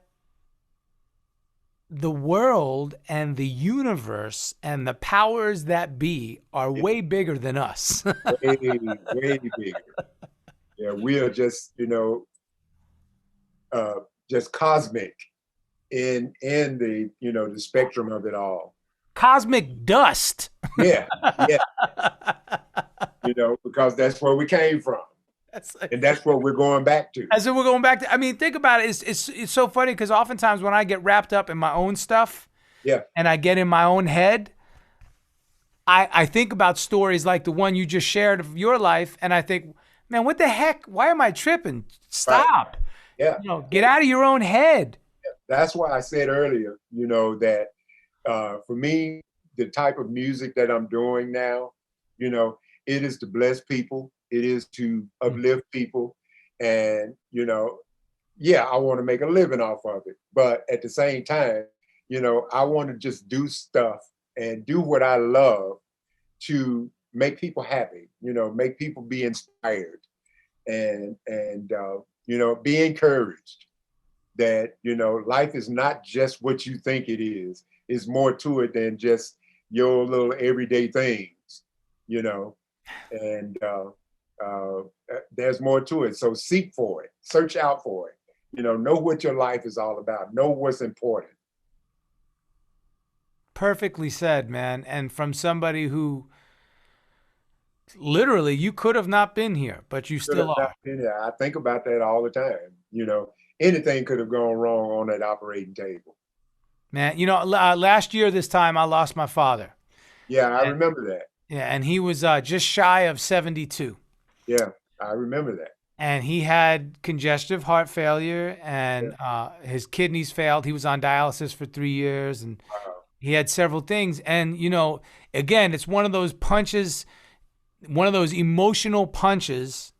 the world and the universe and the powers that be are way bigger than us. way bigger. Yeah, we are just, just cosmic in the, the spectrum of it all. Cosmic dust. Yeah. Because that's where we came from. And that's what we're going back to. That's what we're going back to. I mean, think about it. It's so funny because oftentimes when I get wrapped up in my own stuff, and I get in my own head, I think about stories like the one you just shared of your life, and I think, man, what the heck? Why am I tripping? Stop. Right. Yeah. Get out of your own head. Yeah. That's why I said earlier, that for me, the type of music that I'm doing now, it is to bless people. It is to uplift people. And, I want to make a living off of it. But at the same time, I want to just do stuff and do what I love to make people happy, make people be inspired and be encouraged that, life is not just what you think it is. It's more to it than just your little everyday things, and there's more to it. So seek for it, search out for it, know what your life is all about, know what's important. Perfectly said, man. And from somebody who literally you could have not been here, but you still are. I think about that all the time. Anything could have gone wrong on that operating table. Man, last year this time I lost my father. Yeah, I remember that. Yeah, and he was just shy of 72. Yeah, I remember that. And he had congestive heart failure, and his kidneys failed. He was on dialysis for 3 years, and he had several things. And, again, it's one of those punches, one of those emotional punches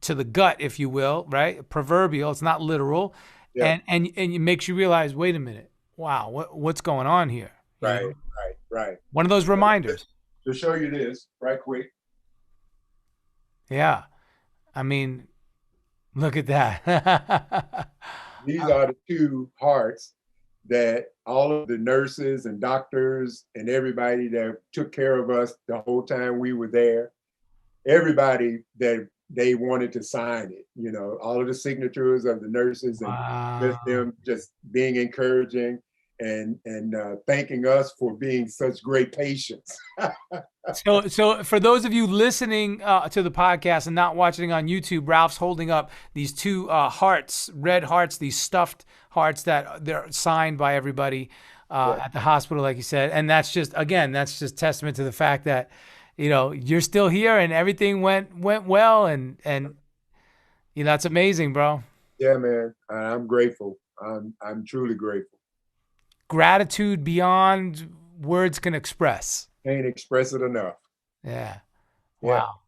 to the gut, if you will, right? Proverbial, it's not literal. Yeah. And it makes you realize, wait a minute, wow, what's going on here? Right. One of those reminders. to show you this right quick. Yeah. I mean, look at that. These are the two hearts that all of the nurses and doctors and everybody that took care of us the whole time we were there, everybody that they wanted to sign it, you know, all of the signatures of the nurses and just Wow. them just being encouraging and thanking us for being such great patients. So for those of you listening to the podcast and not watching on YouTube, Ralph's holding up these two hearts, red hearts, these stuffed hearts that they're signed by everybody Yeah. at the hospital, like you said. And that's just, again, that's just testament to the fact that, you know, you're still here and everything went well. And you know, that's amazing, bro. Yeah, man. I'm grateful. I'm truly grateful. Gratitude beyond words can express. Can't express it enough. Yeah. Yeah. Wow.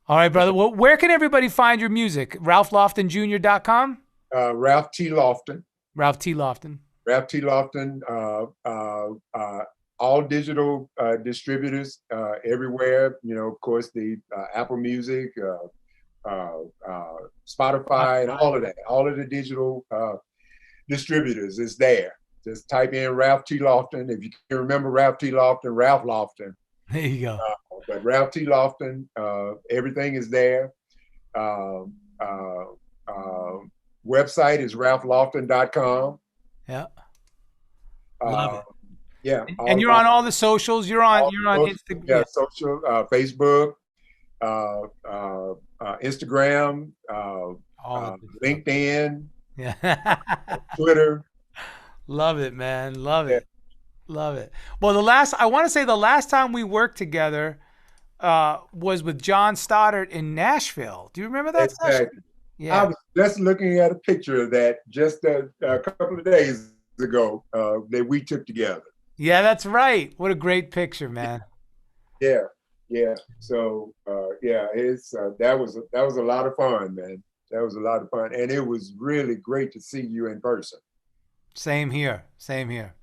All right, brother. Well, where can everybody find your music? RalphLoftonJr.com? Ralph T. Lofton. Ralph T. Lofton. Ralph T. Lofton. All digital distributors everywhere. You know, of course, the Apple Music, Spotify, and all of that. All of the digital distributors is there. Just type in Ralph T. Lofton. If you can remember Ralph T. Lofton, Ralph Lofton. There you go. But Ralph T. Lofton, everything is there. Website is ralphlofton.com. Yeah. Love it. Yeah. And you're on all the socials. You're on Instagram. Yeah, social, Facebook, Instagram, LinkedIn, Yeah. Twitter. Love it, man. Love it. Love it. Well, I want to say the last time we worked together was with John Stoddard in Nashville. Do you remember that session? Exactly. Yeah. I was just looking at a picture of that just a couple of days ago that we took together. Yeah, that's right. What a great picture, man. Yeah, yeah. So yeah, it's that was a lot of fun, man. That was a lot of fun, and it was really great to see you in person. Same here. Same here.